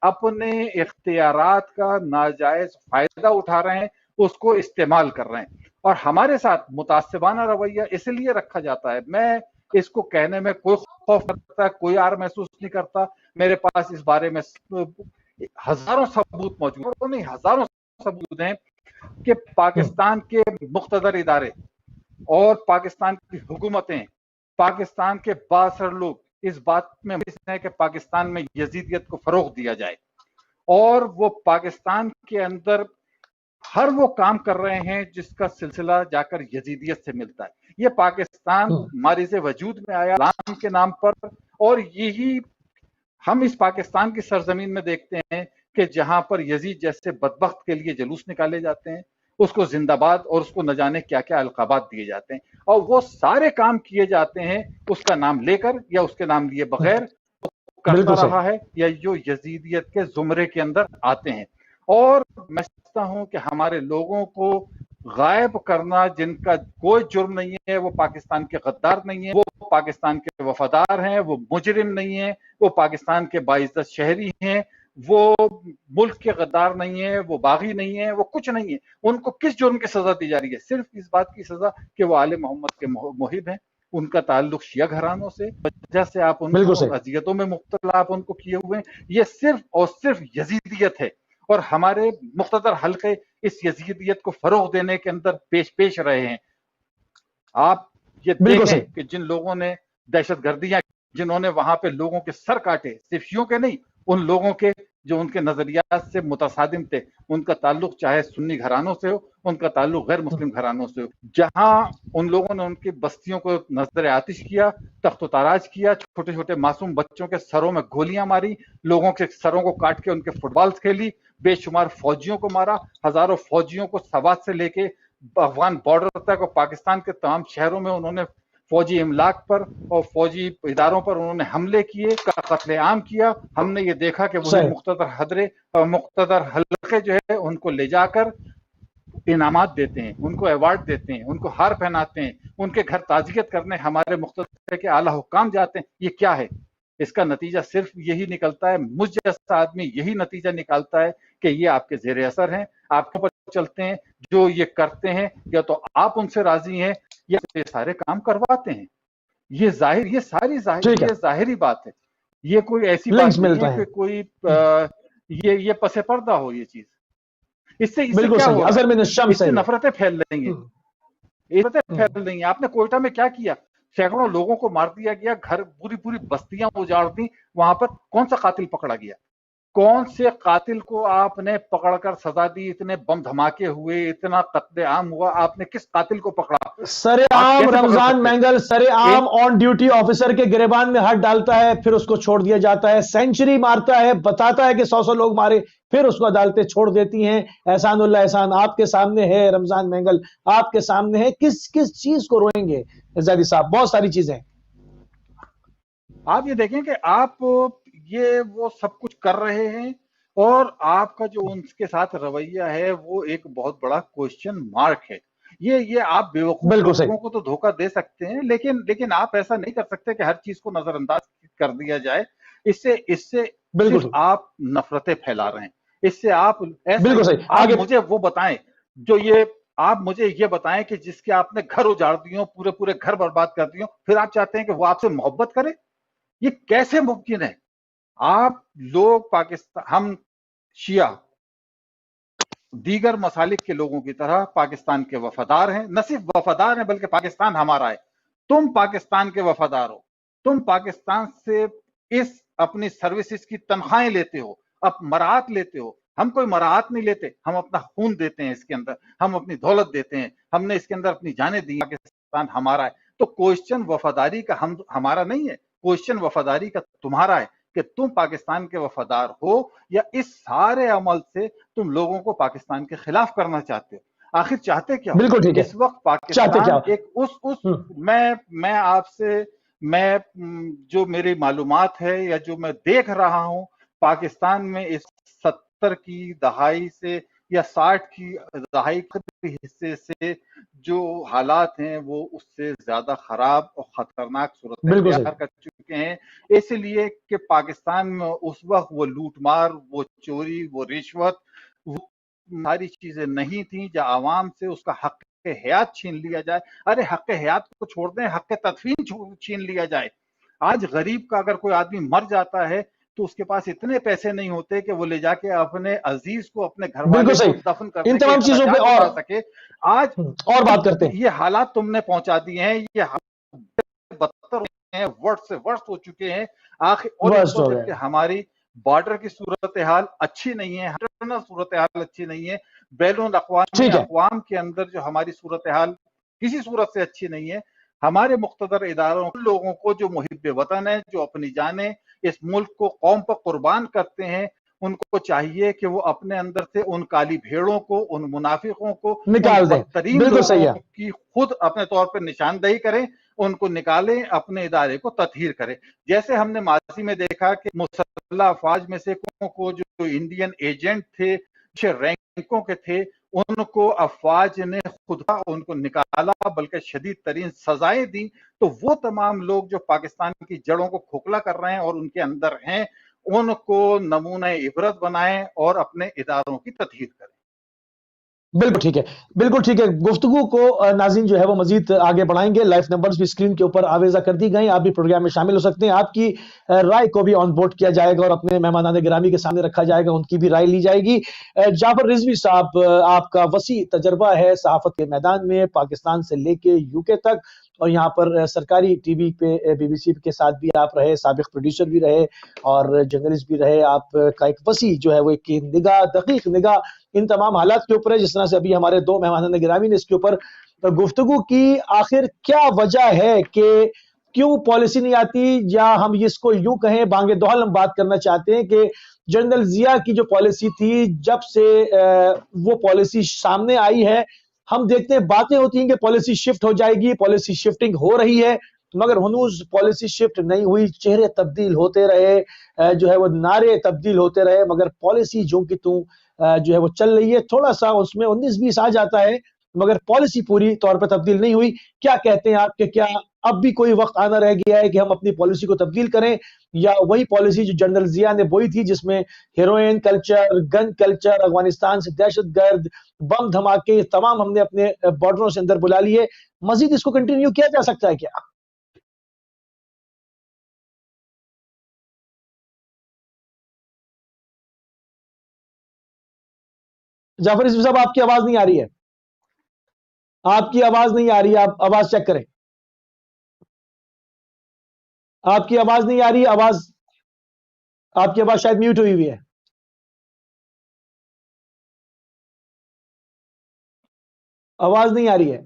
اپنے اختیارات کا ناجائز فائدہ اٹھا رہے ہیں، اس کو استعمال کر رہے ہیں. اور ہمارے ساتھ متعصبانہ رویہ اس لیے رکھا جاتا ہے. میں اس کو کہنے میں کوئی خوف کرتا ہے، کوئی آر محسوس نہیں کرتا. میرے پاس اس بارے میں ہزاروں ثبوت موجود ہیں، نہیں ہزاروں ثبوت ہیں کہ پاکستان کے مقتدر ادارے اور پاکستان کی حکومتیں، پاکستان کے بااثر لوگ اس بات میں ہیں کہ پاکستان میں یزیدیت کو فروغ دیا جائے، اور وہ پاکستان کے اندر ہر وہ کام کر رہے ہیں جس کا سلسلہ جا کر یزیدیت سے ملتا ہے. یہ پاکستان ہمارے سے وجود میں آیا اسلام کے نام پر، اور یہی ہم اس پاکستان کی سرزمین میں دیکھتے ہیں کہ جہاں پر یزید جیسے بدبخت کے لیے جلوس نکالے جاتے ہیں، اس کو زندہ باد اور اس کو نہ جانے کیا کیا القابات دیے جاتے ہیں، اور وہ سارے کام کیے جاتے ہیں اس کا نام لے کر یا اس کے نام لیے بغیر کرتا رہا ہے، یا جو یزیدیت کے زمرے کے اندر آتے ہیں. اور میں سمجھتا ہوں کہ ہمارے لوگوں کو غائب کرنا، جن کا کوئی جرم نہیں ہے، وہ پاکستان کے غدار نہیں ہیں، وہ پاکستان کے وفادار ہیں، وہ مجرم نہیں ہیں، وہ پاکستان کے باعزت شہری ہیں، وہ ملک کے غدار نہیں ہیں، وہ باغی نہیں ہیں، وہ کچھ نہیں ہے. ان کو کس جرم کی سزا دی جا رہی ہے؟ صرف اس بات کی سزا کہ وہ آل محمد کے محب ہیں، ان کا تعلق شیعہ گھرانوں سے، وجہ سے آپ ان کو اذیتوں میں مبتلا آپ ان کو کیے ہوئے ہیں. یہ صرف اور صرف یزیدیت ہے، اور ہمارے مقتدر حلقے اس یزیدیت کو فروغ دینے کے اندر پیش رہے ہیں. آپ یہ دیکھیں کہ جن لوگوں نے دہشت گردیاں، جنہوں نے وہاں پہ لوگوں کے سر کاٹے، صرف شیعوں کے نہیں، ان لوگوں کے جو ان کے نظریات سے متصادم تھے، ان کا تعلق چاہے سنی گھرانوں سے ہو، ان کا تعلق غیر مسلم گھرانوں سے ہو، جہاں ان لوگوں نے ان کی بستیوں کو نظر آتش کیا، تخت و تاراج کیا، چھوٹے چھوٹے معصوم بچوں کے سروں میں گولیاں ماری، لوگوں کے سروں کو کاٹ کے ان کے فٹ بال کھیلی، بے شمار فوجیوں کو مارا، ہزاروں فوجیوں کو سوات سے لے کے افغان بارڈر تک اور پاکستان کے تمام شہروں میں انہوں نے فوجی املاک پر اور فوجی اداروں پر انہوں نے حملے کیے، قتل عام کیا. ہم نے یہ دیکھا کہ وہی مقتدر حلقے جو ہے ان کو لے جا کر انعامات دیتے ہیں، ان کو ایوارڈ دیتے ہیں، ان کو ہار پہناتے ہیں، ان کے گھر تعزیت کرنے ہمارے مقتدر کے اعلی حکام جاتے ہیں. یہ کیا ہے؟ اس کا نتیجہ صرف یہی نکلتا ہے، مجھ جیسا آدمی یہی نتیجہ نکالتا ہے کہ یہ آپ کے زیر اثر ہیں، آپ کے اوپر چلتے ہیں. جو یہ کرتے ہیں یا تو آپ ان سے راضی ہیں یا یہ سارے کام کرواتے ہیں. یہ ظاہری بات ہے. یہ کوئی ایسی بات نہیں ہے کہ کوئی یہ پس پردہ ہو. یہ چیز اس سے کیا ہو رہا ہے؟ اس سے نفرتیں پھیل رہی ہیں. آپ نے کوئٹہ میں کیا کیا؟ سینکڑوں لوگوں کو مار دیا گیا، گھر پوری بستیاں اجاڑ دی. وہاں پر کون سا قاتل پکڑا گیا؟ کون سے قاتل کو آپ نے پکڑ کر سزا دی؟ اتنے بم دھماکے ہوئے، اتنا قتل عام ہوا، آپ نے کس قاتل کو پکڑا؟ سر عام رمضان مینگل سر عام آن ڈیوٹی آفیسر کے گریبان میں ہاتھ ڈالتا ہے، پھر اس کو چھوڑ دیا جاتا ہے. سینچری مارتا ہے، بتاتا ہے کہ 100 لوگ مارے، پھر اس کو عدالتیں چھوڑ دیتی ہیں. احسان اللہ احسان آپ کے سامنے ہے، رمضان مینگل آپ کے سامنے ہے. کس چیز کو روئیں گے زیدی صاحب؟ بہت ساری چیزیں. آپ یہ دیکھیں کہ آپ یہ وہ سب کچھ کر رہے ہیں، اور آپ کا جو ان کے ساتھ رویہ ہے وہ ایک بہت بڑا کوشچن مارک ہے. یہ آپ بیوقوف لوگوں کو تو دھوکہ دے سکتے ہیں، لیکن آپ ایسا نہیں کر سکتے کہ ہر چیز کو نظر انداز کر دیا جائے. اس سے صرف آپ نفرتیں پھیلا رہے ہیں. اس سے آپ مجھے وہ بتائیں جو یہ آپ مجھے یہ بتائیں کہ جس کے آپ نے گھر اجاڑ دیے ہوں، پورے پورے گھر برباد کر دیے ہوں، پھر آپ چاہتے ہیں کہ وہ آپ سے محبت کرے؟ یہ کیسے ممکن ہے؟ آپ لوگ پاکستان، ہم شیعہ دیگر مسالک کے لوگوں کی طرح پاکستان کے وفادار ہیں، نہ صرف وفادار ہیں بلکہ پاکستان ہمارا ہے۔ تم پاکستان کے وفادار ہو، تم پاکستان سے اس اپنی سروسز کی تنخواہیں لیتے ہو، اب مراعات لیتے ہو۔ ہم کوئی مراعات نہیں لیتے، ہم اپنا خون دیتے ہیں اس کے اندر، ہم اپنی دولت دیتے ہیں، ہم نے اس کے اندر اپنی جانیں دی۔ پاکستان ہمارا ہے، تو کوشچن وفاداری کا ہمارا نہیں ہے، کوشچن وفاداری کا تمہارا ہے کہ تم پاکستان کے وفادار ہو یا اس سارے عمل سے تم لوگوں کو پاکستان کے خلاف کرنا چاہتے ہو۔ آخر چاہتے کیا ہو؟ بالکل ٹھیک ہے، اس وقت چاہتے کیا پاکستان ہو؟ ایک میں آپ سے، میں جو میری معلومات ہے یا جو میں دیکھ رہا ہوں، پاکستان میں اس 70 کی دہائی سے یا 60 کی دہائی کے حصے سے جو حالات ہیں وہ اس سے زیادہ خراب اور خطرناک صورت بالکل اختیار صحیح، کر چکے ہیں، اس لیے کہ پاکستان میں اس وقت وہ لوٹ مار، وہ چوری، وہ رشوت، وہ ساری چیزیں نہیں تھیں جو عوام سے اس کا حق حیات چھین لیا جائے۔ ارے حق حیات کو چھوڑ دیں، حق تدفین چھین لیا جائے۔ آج غریب کا اگر کوئی آدمی مر جاتا ہے تو اس کے پاس اتنے پیسے نہیں ہوتے کہ وہ لے جا کے اپنے عزیز کو، اپنے گھر بالکل والے کو صحیح، دفن ان کرنے کے تمام چیزوں پہ اخراجات اٹھا سکے۔ آج اور بات کرتے ہیں۔ یہ حالات تم نے پہنچا دیے ہیں، یہ بدتر ہیں، ورس سے ورس ہو چکے ہیں۔ آخر اور اس ورسٹ ہو وقت گئے، جبکہ ہماری بارڈر کی صورتحال اچھی نہیں ہے، انٹرنل صورتحال اچھی نہیں ہے، بین الاقوامی ٹھیک ہے، اقوام کے اندر جو ہماری صورتحال کسی صورت سے اچھی نہیں ہے، ہمارے مقتدر اداروں لوگوں کو جو محب وطن ہیں، جو اپنی جانیں اس ملک کو، قوم پر قربان کرتے ہیں، ان کو چاہیے کہ وہ اپنے اندر سے ان کالی بھیڑوں کو، ان منافقوں کو، ان نکال دیں، بدترین بالکل صحیح لوگوں ہے، کی خود اپنے طور پر نشاندہی کریں، ان کو نکالیں، اپنے ادارے کو تطہیر کریں۔ جیسے ہم نے ماضی میں دیکھا کہ مسلح افواج میں سے کو جو انڈین ایجنٹ تھے، رینکوں کے تھے، ان کو افواج نے خدا ان کو نکالا، بلکہ شدید ترین سزائیں دیں۔ تو وہ تمام لوگ جو پاکستان کی جڑوں کو کھوکھلا کر رہے ہیں اور ان کے اندر ہیں، ان کو نمونہ عبرت بنائیں اور اپنے اداروں کی تطہیر کریں۔ بالکل ٹھیک ہے، بالکل ٹھیک ہے۔ گفتگو کو ناظرین جو ہے وہ مزید آگے بڑھائیں گے، لائف نمبرز بھی اسکرین کے اوپر آویزہ کر دی گئیں، آپ بھی پروگرام میں شامل ہو سکتے ہیں، آپ کی رائے کو بھی آن بورڈ کیا جائے گا اور اپنے مہمانان گرامی کے سامنے رکھا جائے گا، ان کی بھی رائے لی جائے گی۔ جعفر رضوی صاحب، آپ کا وسیع تجربہ ہے صحافت کے میدان میں، پاکستان سے لے کے UK تک، اور یہاں پر سرکاری ٹی وی پہ BBC کے ساتھ بھی آپ رہے، سابق پروڈیوسر بھی رہے اور جرنلسٹ بھی رہے۔ آپ کا ایک وسیع جو ہے وہ ایک نگاہ، دقیق نگاہ ان تمام حالات کے اوپر ہے، جس طرح سے ابھی ہمارے دو مہمانان گرامی نے اس کے اوپر گفتگو کی۔ آخر کیا وجہ ہے کہ کیوں پالیسی نہیں آتی، یا ہم اس کو یوں کہیں، بانگ دہل ہم بات کرنا چاہتے ہیں کہ جنرل ضیاء کی جو پالیسی تھی، جب سے وہ پالیسی سامنے آئی ہے، ہم دیکھتے ہیں باتیں ہوتی ہیں کہ پالیسی شفٹ ہو جائے گی، پالیسی شفٹنگ ہو رہی ہے، مگر ہنوز پالیسی شفٹ نہیں ہوئی، چہرے تبدیل ہوتے رہے، جو ہے وہ نعرے تبدیل ہوتے رہے، مگر پالیسی جو کہ جو ہے وہ چل رہی ہے، تھوڑا سا اس میں 19-20 آ جاتا ہے، مگر پالیسی پوری طور پہ تبدیل نہیں ہوئی۔ کیا کہتے ہیں آپ کہ کیا اب بھی کوئی وقت آنا رہ گیا ہے کہ ہم اپنی پالیسی کو تبدیل کریں، یا وہی پالیسی جو جنرل ضیاء نے بوئی تھی، جس میں heroin culture, gun culture, Afghanistan سے دہشت گرد، بم دھماکے، تمام ہم نے اپنے بارڈروں سے اندر بلا لیے، مزید اس کو کنٹینیو کیا جا سکتا ہے کیا؟ جعفر رضوی صاحب، آپ کی آواز نہیں آ رہی ہے، آپ کی آواز نہیں آ رہی ہے، آپ آواز چیک کریں، آپ کی آواز نہیں آ رہی، آپ کی آواز شاید میوٹ ہوئی ہوئی ہے۔ آواز نہیں آ رہی ہے۔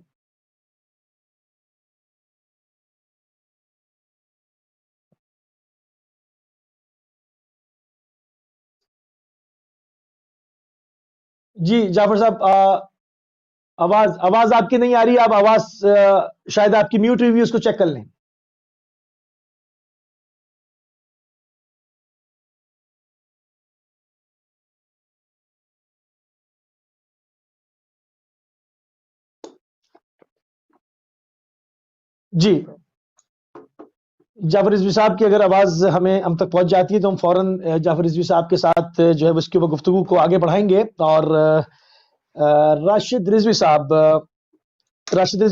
جی جعفر صاحب، آواز آپ کی نہیں آ رہی، آپ آواز شاید آپ کی میوٹ ہوئی ہوئی، اس کو چیک کر لیں۔ جی جعفر رضوی صاحب کی اگر آواز ہم تک پہنچ جاتی ہے تو ہم فوراً جعفر رضوی صاحب کے ساتھ جو ہے اس کے اوپر گفتگو کو آگے بڑھائیں گے، اور راشد رضوی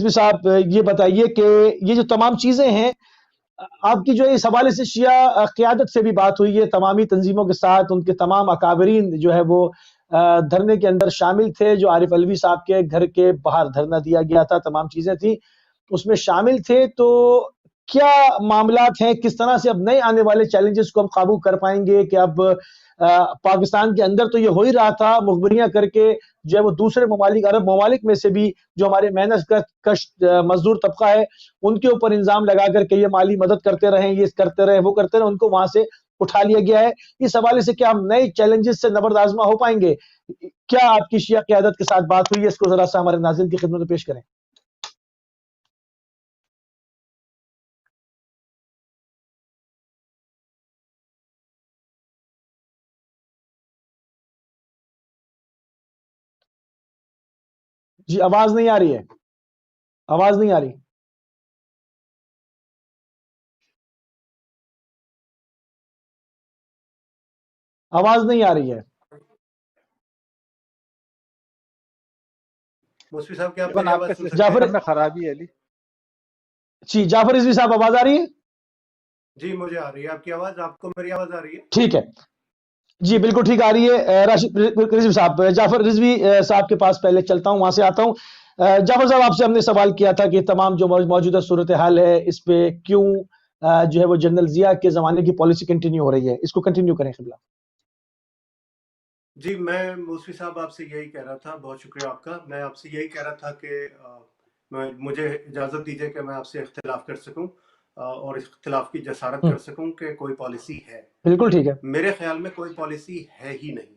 صاحب، یہ بتائیے کہ یہ جو تمام چیزیں ہیں، آپ کی جو اس حوالے سے شیعہ قیادت سے بھی بات ہوئی ہے، تمامی تنظیموں کے ساتھ، ان کے تمام اکابرین جو ہے وہ دھرنے کے اندر شامل تھے، جو عارف علوی صاحب کے گھر کے باہر دھرنا دیا گیا تھا، تمام چیزیں تھیں اس میں شامل تھے. تو کیا معاملات ہیں، کس طرح سے اب نئے آنے والے چیلنجز کو ہم قابو کر پائیں گے کہ اب پاکستان کے اندر تو یہ ہو ہی رہا تھا، مخبریاں کر کے جو ہے وہ دوسرے ممالک، عرب ممالک میں سے بھی جو ہمارے محنت کش مزدور طبقہ ہے ان کے اوپر الزام لگا کر کے یہ مالی مدد کرتے رہیں، یہ کرتے رہے، وہ کرتے رہے، ان کو وہاں سے اٹھا لیا گیا ہے. اس حوالے سے کیا ہم نئے چیلنجز سے نبرد آزما ہو پائیں گے؟ کیا آپ کی شیعہ قیادت کے ساتھ بات ہوئی ہے؟ اس کو ذرا سا ہمارے ناظرین کی خدمت میں پیش کریں. جی آواز نہیں آ رہی ہے، آواز نہیں آ رہی. آواز نہیں آ رہی ہے. موسوی صاحب کیا آپ تقریباً میری آپ آواز کے سن سکتے جعفر، ہیں؟ سسٹم میں خرابی ہے علی. جی جعفر رضوی صاحب آواز آ رہی ہے؟ جی مجھے آ رہی ہے آپ کی آواز. آپ کو میری آواز آ رہی ہے؟ ٹھیک ہے جی بالکل ٹھیک آ رہی ہے. راشد رضوی صاحب، جعفر رضوی صاحب کے پاس پہلے چلتا ہوں، وہاں سے آتا ہوں. جعفر صاحب آپ سے ہم نے سوال کیا تھا کہ تمام جو موجودہ صورتحال ہے اس پہ کیوں جو ہے وہ جنرل ضیاء کے زمانے کی پالیسی کنٹینیو ہو رہی ہے، اس کو کنٹینیو کریں قبلہ. جی میں موسوی صاحب آپ سے یہی کہہ رہا تھا، بہت شکریہ آپ کا. میں آپ سے یہی کہہ رہا تھا کہ مجھے اجازت دیجیے کہ میں آپ سے اختلاف کر سکوں اور اس اختلاف کی جسارت کر سکوں کہ کوئی پالیسی ہے. بالکل ٹھیک ہے. میرے خیال میں کوئی پالیسی ہے ہی نہیں.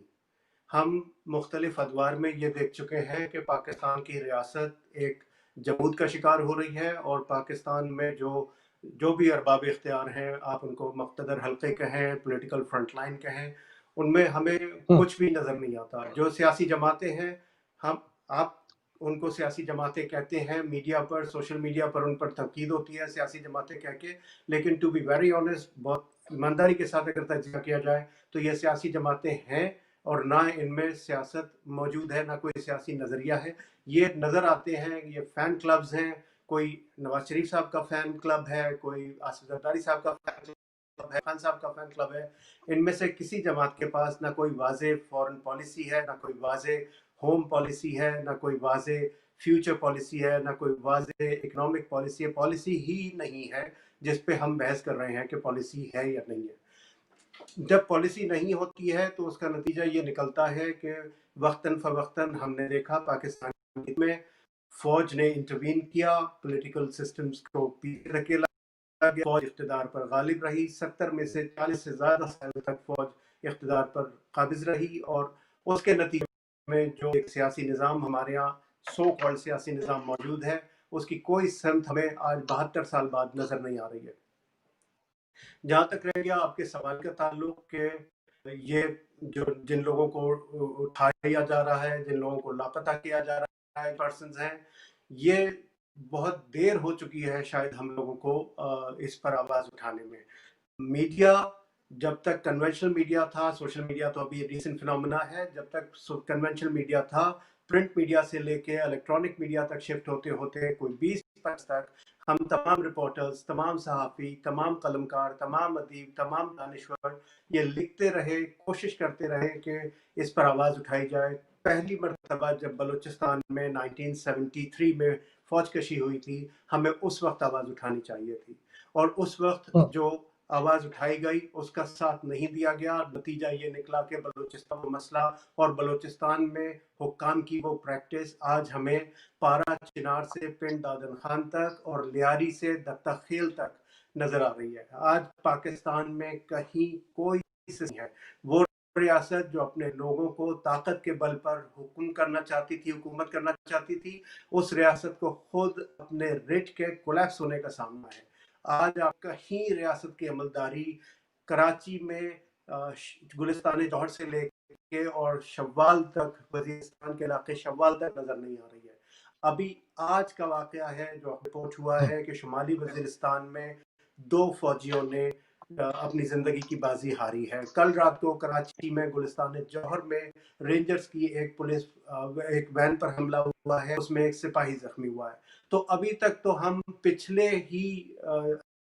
ہم مختلف ادوار میں یہ دیکھ چکے ہیں کہ پاکستان کی ریاست ایک جمود کا شکار ہو رہی ہے، اور پاکستان میں جو بھی ارباب اختیار ہیں، آپ ان کو مقتدر حلقے کہیں، پولیٹیکل فرنٹ لائن کہیں، ان میں ہمیں کچھ بھی نظر نہیں آتا. جو سیاسی جماعتیں ہیں، آپ ان کو سیاسی جماعتیں کہتے ہیں، میڈیا پر، سوشل میڈیا پر ان پر تنقید ہوتی ہے سیاسی جماعتیں کہہ کے، لیکن ٹو بی ویری آنیسٹ، بہت ایمانداری کے ساتھ اگر تجزیہ کیا جائے تو یہ سیاسی جماعتیں ہیں، اور نہ ان میں سیاست موجود ہے، نہ کوئی سیاسی نظریہ ہے. یہ نظر آتے ہیں، یہ فین کلبز ہیں. کوئی نواز شریف صاحب کا فین کلب ہے، کوئی آصف زرداری صاحب کا فین کلب ہے، خان صاحب کا فین کلب ہے. ان میں سے کسی جماعت کے پاس نہ کوئی واضح فورن پالیسی ہے، نہ کوئی واضح ہوم پالیسی ہے، نہ کوئی واضح فیوچر پالیسی ہے، نہ کوئی واضح اکنامک پالیسی ہے. پالیسی ہی نہیں ہے جس پہ ہم بحث کر رہے ہیں کہ پالیسی ہے یا نہیں ہے. جب پالیسی نہیں ہوتی ہے تو اس کا نتیجہ یہ نکلتا ہے کہ وقتاً فوقتاً ہم نے دیکھا پاکستان میں فوج نے انٹروین کیا، پولیٹیکل سسٹمز کو پیچھے دھکیلا گیا، فوج اقتدار پر غالب رہی. 70 میں سے 40 سے زیادہ سال تک فوج اقتدار پر قابض رہی، اور اس کے نتیجے میں جو ایک سیاسی نظام ہمارے ہاں سو کالڈ سیاسی نظام موجود ہے، اس کی کوئی سمت ہمیں آج 72 سال بعد نظر نہیں آ رہی ہے. جہاں تک رہ گیا آپ کے سوال کا تعلق کہ یہ جن لوگوں کو اٹھایا جا رہا ہے، جن لوگوں کو لاپتہ کیا جا رہا ہے، پرسنز ہیں، یہ بہت دیر ہو چکی ہے شاید ہم لوگوں کو اس پر آواز اٹھانے میں. میڈیا جب تک کنونشنل میڈیا تھا، سوشل میڈیا تو ابھی ریسنٹ فنومنا ہے، جب تک کنونشنل میڈیا تھا، پرنٹ میڈیا سے لے کے الیکٹرانک میڈیا تک شفٹ ہوتے ہوتے کوئی 20 تک ہم تمام رپورٹرز، تمام صحافی، تمام قلمکار، تمام ادیب، تمام دانشور یہ لکھتے رہے، کوشش کرتے رہے کہ اس پر آواز اٹھائی جائے. پہلی مرتبہ جب بلوچستان میں 1973 میں فوج کشی ہوئی تھی، ہمیں اس وقت آواز اٹھانی چاہیے تھی، اور اس وقت جو آواز اٹھائی گئی اس کا ساتھ نہیں دیا گیا. نتیجہ یہ نکلا کہ بلوچستان کا مسئلہ اور بلوچستان میں حکام کی وہ پریکٹس آج ہمیں پارا چنار سے پنڈ دادن خان تک اور لیاری سے دتہ خیل تک نظر آ رہی ہے. آج پاکستان میں کہیں کوئی نہیں ہے. وہ ریاست جو اپنے لوگوں کو طاقت کے بل پر حکم کرنا چاہتی تھی، حکومت کرنا چاہتی تھی، اس ریاست کو خود اپنے رٹ کے کولیپس ہونے کا سامنا ہے. آج آپ کہیں ریاست کی عملداری کراچی میں گلستان جوہر سے لے کے اور شوال تک، وزیرستان کے علاقے شوال تک نظر نہیں آ رہی ہے. ابھی آج کا واقعہ ہے جو رپورٹ ہوا ہے کہ شمالی وزیرستان میں 2 فوجیوں نے اپنی زندگی کی بازی ہاری ہے. کل رات کو کراچی میں گلستان جوہر میں رینجرز کی ایک وین پر حملہ ہوا ہے، اس میں ایک سپاہی زخمی ہوا ہے. تو ابھی تک تو ہم پچھلے ہی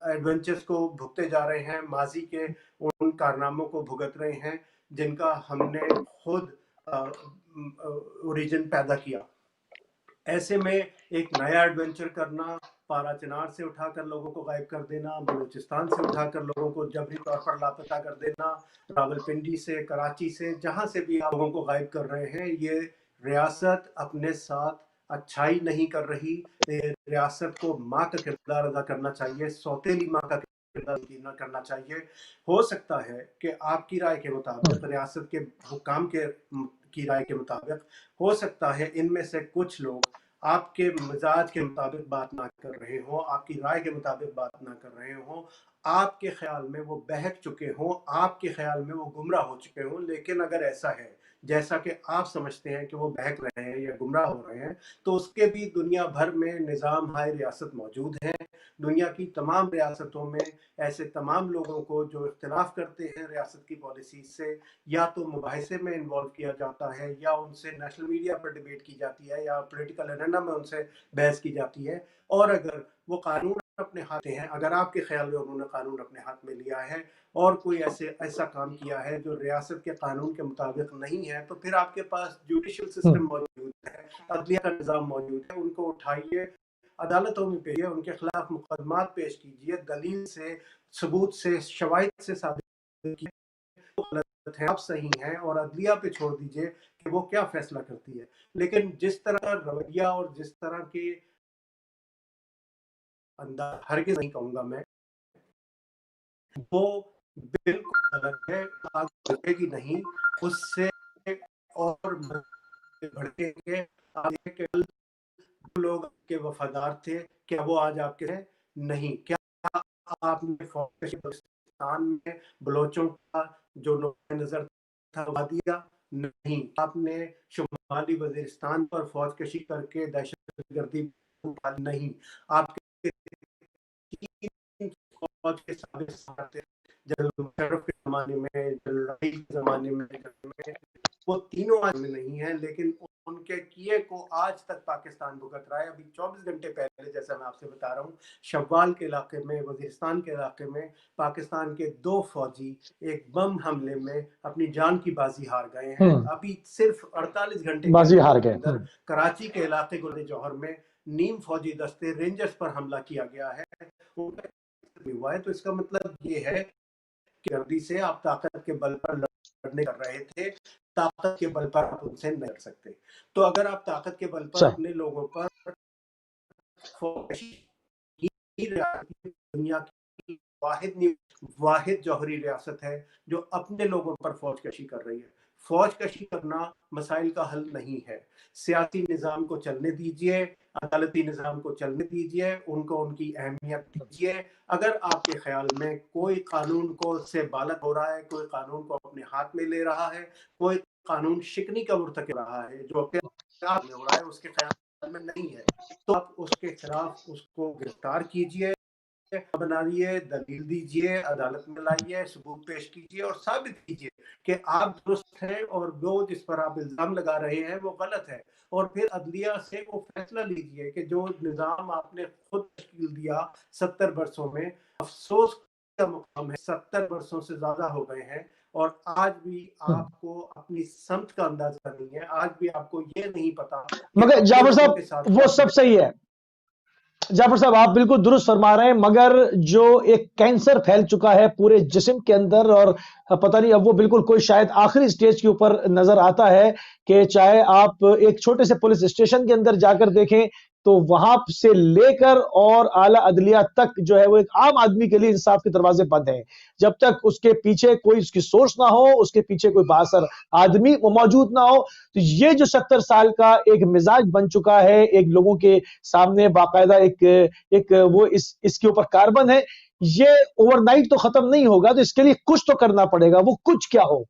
ایڈونچرز کو بھگتے جا رہے ہیں، ماضی کے ان کارناموں کو بھگت رہے ہیں جن کا ہم نے خود اوریجن پیدا کیا. ایسے میں ایک نیا ایڈونچر کرنا، پارا چنار سے اٹھا کر لوگوں کو غائب کر دینا، بلوچستان سے اٹھا کر لوگوں کو جبری طور پر لاپتہ کر دینا، راولپنڈی سے، کراچی سے، جہاں سے بھی آپ لوگوں کو غائب کر رہے ہیں، یہ ریاست اپنے ساتھ اچھائی نہیں کر رہی. ریاست کو ماں کا کردار ادا کرنا چاہیے، سوتیلی ماں کا کردار کرنا چاہیے. ہو سکتا ہے کہ آپ کی رائے کے مطابق، ریاست کے حکام کی رائے کے مطابق، ہو سکتا ہے ان میں سے کچھ لوگ آپ کے مزاج کے مطابق بات نہ کر رہے ہوں، آپ کی رائے کے مطابق بات نہ کر رہے ہوں، آپ کے خیال میں وہ بہک چکے ہوں، آپ کے خیال میں وہ گمراہ ہو چکے ہوں. لیکن اگر ایسا ہے جیسا کہ آپ سمجھتے ہیں کہ وہ بہک رہے ہیں یا گمراہ ہو رہے ہیں، تو اس کے بھی دنیا بھر میں نظام ہائے ریاست موجود ہیں. دنیا کی تمام ریاستوں میں ایسے تمام لوگوں کو جو اختلاف کرتے ہیں ریاست کی پالیسیز سے، یا تو مباحثے میں انوالو کیا جاتا ہے، یا ان سے نیشنل میڈیا پر ڈیبیٹ کی جاتی ہے، یا پولیٹیکل ایجنڈا میں ان سے بحث کی جاتی ہے. اور اگر وہ قانون اپنے ہاتھ ہیں، اگر آپ کے خیال میں انہوں نے قانون اپنے ہاتھ میں لیا ہے اور کوئی ایسا کام کیا ہے جو ریاست کے قانون کے مطابق نہیں ہے، تو پھر آپ کے پاس جوڈیشل سسٹم موجود ہے، عدلیہ کا نظام موجود ہے. ان کو اٹھائیے، عدالتوں میں پیشیے، ان کے خلاف مقدمات پیش کیجیے، دلیل سے، ثبوت سے، شواہد سے ثابت کیجیے آپ صحیح ہیں، اور عدلیہ پہ چھوڑ دیجئے کہ وہ کیا فیصلہ کرتی ہے. لیکن جس طرح رویہ اور جس طرح کے انداز، ہرگز نہیں کہوں گا میں، وہ بالکل غلط ہے. آگے بڑھے گی نہیں، اس سے اور بڑھتے گے. آپ کے لوگ کے وفادار تھے، کیا وہ آج آپ کے ہیں؟ نہیں. کیا آپ نے پاکستان میں بلوچوں کا جو نقطۂ نظر تھا وہ دیا؟ نہیں. آپ نے شمالی وزیرستان پر فوج کشی کر کے دہشت گردی نہیں. آپ کے فوج کے سابق جنرل مشرف کے زمانے میں، جنرل رحیل کے زمانے میں، وہ تینوں آج میں نہیں ہیں، لیکن ان کے کیے کو آج تک پاکستان بھگت رہا ہے. ابھی 24 گھنٹے پہلے، جیسا میں آپ سے بتا رہا ہوں، شوال کے علاقے میں، وزیرستان کے علاقے میں، پاکستان کے 2 فوجی ایک بم حملے میں اپنی جان کی بازی ہار گئے ہیں. ابھی صرف 48 گھنٹے کے اندر کراچی کے علاقے گلستان جوہر میں نیم فوجی دستے رینجرز پر حملہ کیا گیا ہے. ہوا ہے. تو اس کا مطلب یہ ہے کہ گردی سے آپ طاقت کے بل پر لڑنے کر رہے تھے، طاقت کے بل پر آپ ان سے نہیں لڑ سکتے. تو اگر آپ طاقت کے بل پر اپنے لوگوں پر دنیا کی واحد جوہری ریاست ہے جو اپنے لوگوں پر فوج کشی کر رہی ہے. فوج کشی کرنا مسائل کا حل نہیں ہے. سیاسی نظام کو چلنے دیجئے، عدالتی نظام کو چلنے دیجئے، ان کو ان کی اہمیت دیجئے. اگر آپ کے خیال میں کوئی قانون کو سے بالغ ہو رہا ہے، کوئی قانون کو اپنے ہاتھ میں لے رہا ہے، کوئی قانون شکنی کا مرتکب رہا ہے جو اپنے ہاتھ میں ہو رہا ہے، اس کے خیال میں نہیں ہے، تو آپ اس کے خلاف اس کو گرفتار کیجئے، بنائیے، دلیل دیجئے، عدالت میں لائیے، ثبوت پیش کیجئے اور ثابت کیجئے کہ آپ درست ہیں اور وہ جس پر آپ الزام لگا رہے ہیں وہ غلط ہے. اور پھر عدلیہ سے وہ فیصلہ لیجئے کہ جو نظام آپ نے خود تشکیل دیا 70 برسوں میں، افسوس کا مقام ہے 70 برسوں سے زیادہ ہو گئے ہیں، اور آج بھی آپ کو اپنی سمت کا اندازہ نہیں ہے. آج بھی آپ کو یہ نہیں پتا کہ مگر اپنے جعفر لوگوں کے صاحب ساتھ وہ کیا سب صحیح ہے. جعفر صاحب آپ بالکل درست فرما رہے ہیں، مگر جو ایک کینسر پھیل چکا ہے پورے جسم کے اندر، اور پتہ نہیں اب وہ بالکل کوئی شاید آخری سٹیج کے اوپر نظر آتا ہے کہ چاہے آپ ایک چھوٹے سے پولیس اسٹیشن کے اندر جا کر دیکھیں تو وہاں سے لے کر اور اعلیٰ عدلیہ تک جو ہے وہ ایک عام آدمی کے لیے انصاف کے دروازے بند ہیں. جب تک اس کے پیچھے کوئی اس کی سورس نہ ہو، اس کے پیچھے کوئی بااثر آدمی موجود نہ ہو، تو یہ جو 70 سال کا ایک مزاج بن چکا ہے، ایک لوگوں کے سامنے باقاعدہ ایک وہ اس کے اوپر کاربن ہے، یہ اوور نائٹ تو ختم نہیں ہوگا. تو اس کے لیے کچھ تو کرنا پڑے گا. وہ کچھ کیا ہو؟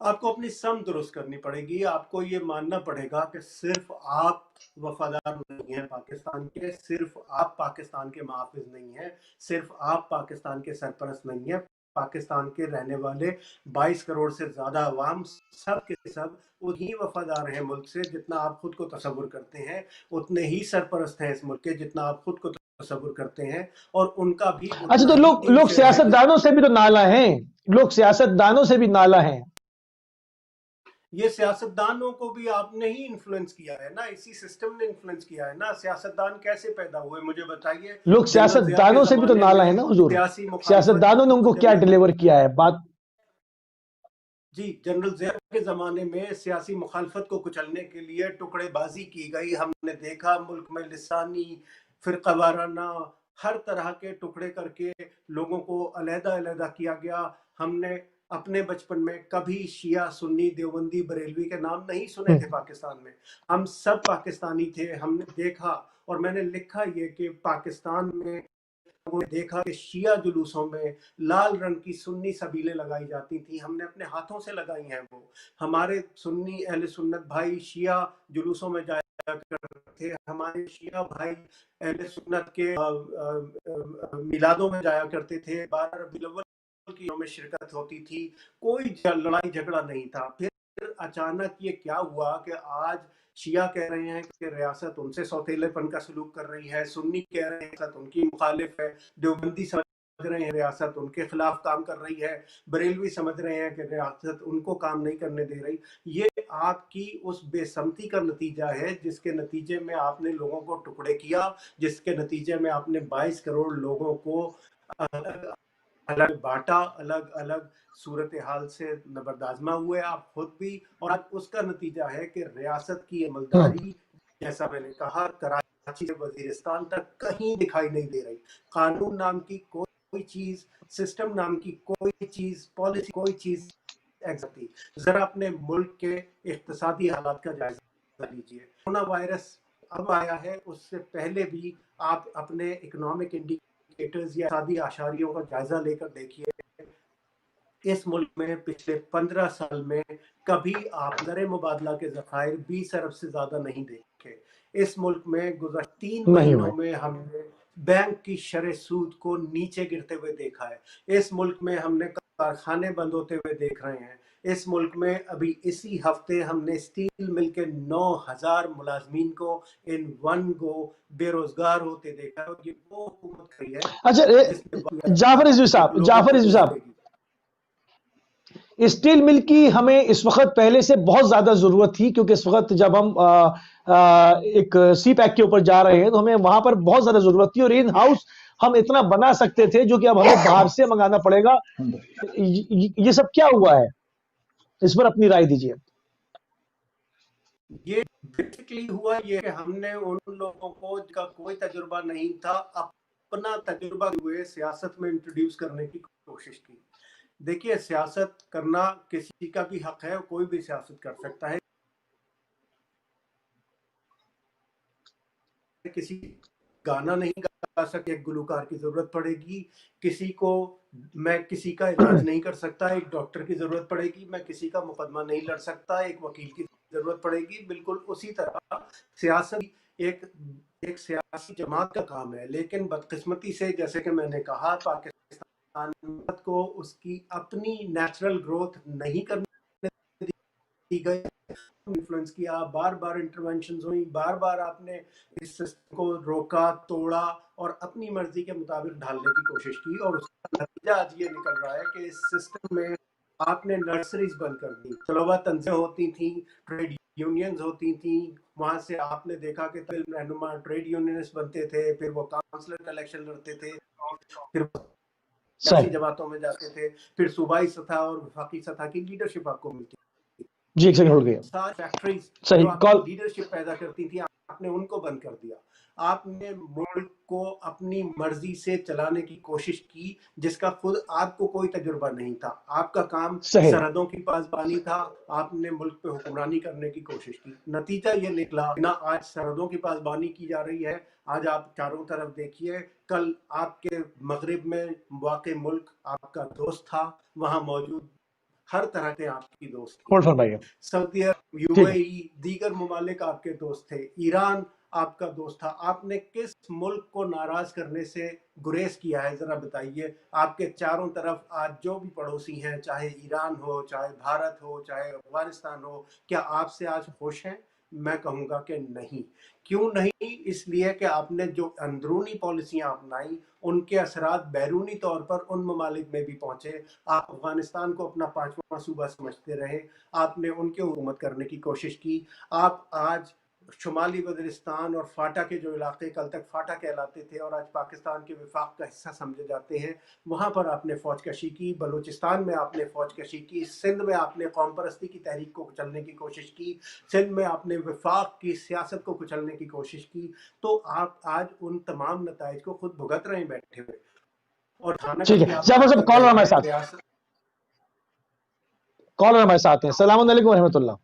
آپ کو اپنی سمت درست کرنی پڑے گی. آپ کو یہ ماننا پڑے گا کہ صرف آپ وفادار نہیں ہیں پاکستان کے، صرف آپ پاکستان کے محافظ نہیں ہیں، صرف آپ پاکستان کے سرپرست نہیں ہیں، پاکستان کے رہنے والے 22 کروڑ سے زیادہ عوام سب کے سب اتنی وفادار ہیں ملک سے جتنا آپ خود کو تصور کرتے ہیں، اتنے ہی سرپرست ہیں اس ملک کے جتنا آپ خود کو تصور کرتے ہیں، اور ان کا بھی اچھا تو اتنا ہی دل لوگ سے ہے سیاست دانوں سے بھی تو نالا ہیں، لوگ سیاست دانوں سے بھی نالا ہیں. یہ سیاستدانوں کو بھی آپ نے ہی انفلوئنس کیا ہے نا، اسی سسٹم نے انفلوئنس کیا ہے نا. سیاستدان کیسے پیدا ہوئے مجھے بتائیے. لوگ جنرل سیاست ضیاء کے دانوں سے بھی تو زمانے نالا ہے میں نا حضور. سیاسی سیاست مخالفت دانوں نے کو ان کو کیا کچلنے ڈیلیور کیا ہے بات. جی جنرل ضیاء کے زمانے میں سیاسی مخالفت کو کچلنے کے لیے ٹکڑے بازی کی گئی. ہم نے دیکھا ملک میں لسانی، فرقہ وارانہ، ہر طرح کے ٹکڑے کر کے لوگوں کو علیحدہ علیحدہ کیا گیا. ہم نے اپنے بچپن میں کبھی شیعہ، سنی، دیوبندی، بریلوی کے نام نہیں سنے تھے پاکستان میں. ہم سب پاکستانی تھے. ہم نے دیکھا اور میں نے لکھا یہ کہ پاکستان میں وہ دیکھا کہ شیعہ جلوسوں میں لال رنگ کی سنی سبیلیں لگائی جاتی تھیں. ہم نے اپنے ہاتھوں سے لگائی ہیں. وہ ہمارے سنی اہل سنت بھائی شیعہ جلوسوں میں جایا کرتے تھے. ہمارے شیعہ بھائی اہل سنت کے میلادوں میں جایا کرتے تھے. 12 ربیع الاول کی میں شرکت ہوتی تھی. کوئی لڑائی جھگڑا نہیں تھا. پھر اچانک یہ کیا ہوا کہ آج شیعہ کہہ رہے ہیں کہ ریاست ان سے سوتیلے پن کا سلوک کر رہی ہے، سنی کہہ رہے ہیں ریاست ان کی مخالف ہے، دیوبندی سمجھ رہے ہیں ریاست ان کے خلاف کام کر رہی ہے، بریلوی سمجھ رہے ہیں کہ ریاست ان کو کام نہیں کرنے دے رہی. یہ آپ کی اس بے سمتی کا نتیجہ ہے جس کے نتیجے میں آپ نے لوگوں کو ٹکڑے کیا، جس کے نتیجے میں آپ نے 22 کروڑ لوگوں کو الگ بانٹا، الگ الگ صورتحال سے نبردآزما ہوئے آپ خود بھی. اور آج اس کا نتیجہ ہے کہ ریاست کی عملداری جیسا میں نے کہا کراچی سے وزیرستان تک کہیں دکھائی نہیں دے رہی. قانون نام کی کوئی چیز، سسٹم نام کی کوئی چیز، پالیسی کوئی چیز ایگزیکٹلی. ذرا اپنے ملک کے اقتصادی حالات کا جائزہ لیجیے. کورونا وائرس اب آیا ہے، اس سے پہلے بھی آپ اپنے اکنامک انڈیکیٹرز یا اقتصادی اشاریوں کا جائزہ لے کر دیکھیے. اس ملک میں پچھلے 15 سال میں کبھی آپ زر مبادلہ کے ذخائر 20 ارب سے زیادہ نہیں دیکھے. اس ملک میں گزشتہ 3 نہیں ہوئے. مہینوں میں ہم نے بینک کی شرح سود کو نیچے گرتے ہوئے دیکھا ہے. اس ملک میں ہم نے کارخانے بند ہوتے ہوئے دیکھ رہے ہیں. اس ملک میں ابھی اسی ہفتے ہم نے اسٹیل مل کے 9000 ملازمین کو ان ون گو بے روزگار ہوتے دیکھا. یہ وہ حکومت کری ہے اچھا جس نے جعفر رضوی کہ صاحب، لوگوں جعفر کو رضوی روزی صاحب، دے گی. اسٹیل مل کی ہمیں اس وقت پہلے سے بہت زیادہ ضرورت تھی، کیونکہ اس وقت جب ہم ایک سی پیک کے اوپر جا رہے ہیں تو ہمیں وہاں پر بہت زیادہ ضرورت تھی، اور ان ہاؤس ہم اتنا بنا سکتے تھے جو کہ اب ہمیں باہر سے منگانا پڑے گا. یہ سب کیا ہوا ہے، اس پر اپنی رائے دیجیے. یہ بیسکلی ہوا یہ کہ ہم نے ان لوگوں کو جن کا کوئی تجربہ نہیں تھا اپنا تجربہ ہوئے سیاست میں انٹروڈیوس کرنے کی کوشش کی. دیکھیے سیاست کرنا کسی کا بھی حق ہے، کوئی بھی سیاست کر سکتا ہے. کسی گانا نہیں گا سکتے، ایک گلوکار کی ضرورت پڑے گی. کسی کو میں کسی کا علاج نہیں کر سکتا، ایک ڈاکٹر کی ضرورت پڑے گی. میں کسی کا مقدمہ نہیں لڑ سکتا، ایک وکیل کی ضرورت پڑے گی. بالکل اسی طرح سیاست ایک سیاسی جماعت کا کام ہے. لیکن بدقسمتی سے جیسے کہ میں نے کہا پاکستان کو اس کی اپنی نیچرل گروتھ نہیں کرنے دی گئی. انفلوئنس کیا، بار بار انٹرونشنز ہوئی، بار بار آپ نے اس سسٹم کو روکا، توڑا اور اپنی مرضی کے مطابق ڈھالنے کی کوشش کی. اور اس کا نتیجہ آج یہ نکل رہا ہے کہ اس سسٹم میں آپ نے نرسریز بند کر دی. طلبہ تنظیمیں ہوتی تھیں، ٹریڈ یونینز ہوتی تھیں، وہاں سے آپ نے دیکھا کہ طالب رہنما ٹریڈ یونینز بنتے تھے، پھر وہ کاؤنسلر کا الیکشن لڑتے تھے، پھر سیاسی جماعتوں میں جاتے تھے، پھر صوبائی سطح اور وفاقی سطح کی لیڈرشپ آپ کو ملتی. جی ایک سیکنڈ ہولڈ گیا. ساری فیکٹریز صحیح جو آپ کال. کی لیڈرشپ پیدا کرتی تھی آپ نے ان کو بند کر دیا. آپ نے ملک کو اپنی مرضی سے چلانے کی کوشش کی جس کا خود آپ کو کوئی تجربہ نہیں تھا. آپ کا کام صحیح. سرحدوں کی پاسبانی تھا. آپ نے ملک پہ حکمرانی کرنے کی کوشش کی. نتیجہ یہ نکلا نہ آج سرحدوں کی پاسبانی کی جا رہی ہے. آج آپ چاروں طرف دیکھیے، کل آپ کے مغرب میں واقع ملک آپ کا دوست تھا، وہاں موجود ہر طرح کے آپ کی دوست اور تھی. فرمائیے. سعودی عرب، ٹھیک ہے. UAE، دیگر ممالک آپ کے دوست تھے، ایران آپ کا دوست تھا. آپ نے کس ملک کو ناراض کرنے سے گریز کیا ہے ذرا بتائیے. آپ کے چاروں طرف آج جو بھی پڑوسی ہیں، چاہے ایران ہو، چاہے بھارت ہو، چاہے افغانستان ہو، کیا آپ سے آج خوش ہیں؟ میں کہوں گا کہ نہیں. کیوں نہیں؟ اس لیے کہ آپ نے جو اندرونی پالیسیاں اپنائی ان کے اثرات بیرونی طور پر ان ممالک میں بھی پہنچے. آپ افغانستان کو اپنا 5واں صوبہ سمجھتے رہے، آپ نے ان کے حکومت کرنے کی کوشش کی. آپ آج شمالی وزیرستان اور فاٹا کے جو علاقے کل تک فاٹا کہلاتے تھے اور آج پاکستان کے وفاق کا حصہ سمجھے جاتے ہیں، وہاں پر آپ نے فوج کشی کی. بلوچستان میں آپ نے فوج کشی کی. سندھ میں آپ نے قوم پرستی کی تحریک کو کچلنے کی کوشش کی. سندھ میں آپ نے وفاق کی سیاست کو کچلنے کی کوشش کی. تو آپ آج ان تمام نتائج کو خود بھگت رہے ہیں بیٹھے ہوئے. اور تھانہ کا ٹھیک بھی ہے. آپ جعفر بات صاحب کر کالر رہے ہمارے ہیں. ساتھ، ریاست کالر ہمارے ساتھ ہیں. السلام علیکم ورحمۃ اللہ.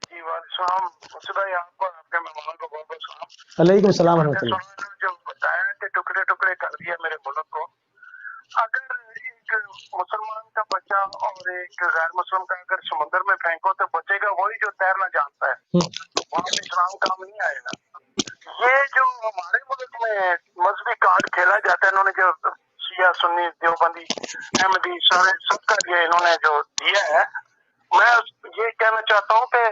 جی وعلیکم السلام. مصطفی بھائی، آپ کو آپ کے مہمان کو بہت بہت سلام. علیکم السلام میں ورحمۃ نے اللہ. سنا جو بتایا کہ ٹکڑے ٹکڑے کر دیا میرے ملک کو. اگر ایک مسلمان کا بچہ اور ایک غیر مسلم کا اگر سمندر میں پھینکو تو بچے گا وہی جو تیرنا جانتا ہے، وہاں پہ اسلام کام نہیں آئے گا. یہ جو ہمارے ملک میں مذہبی کارڈ کھیلا جاتا ہے، انہوں نے جو شیعہ سنی دیوبندی احمدی سارے سب کا یہ انہوں نے جو دیا ہے، میں یہ کہنا چاہتا ہوں کہ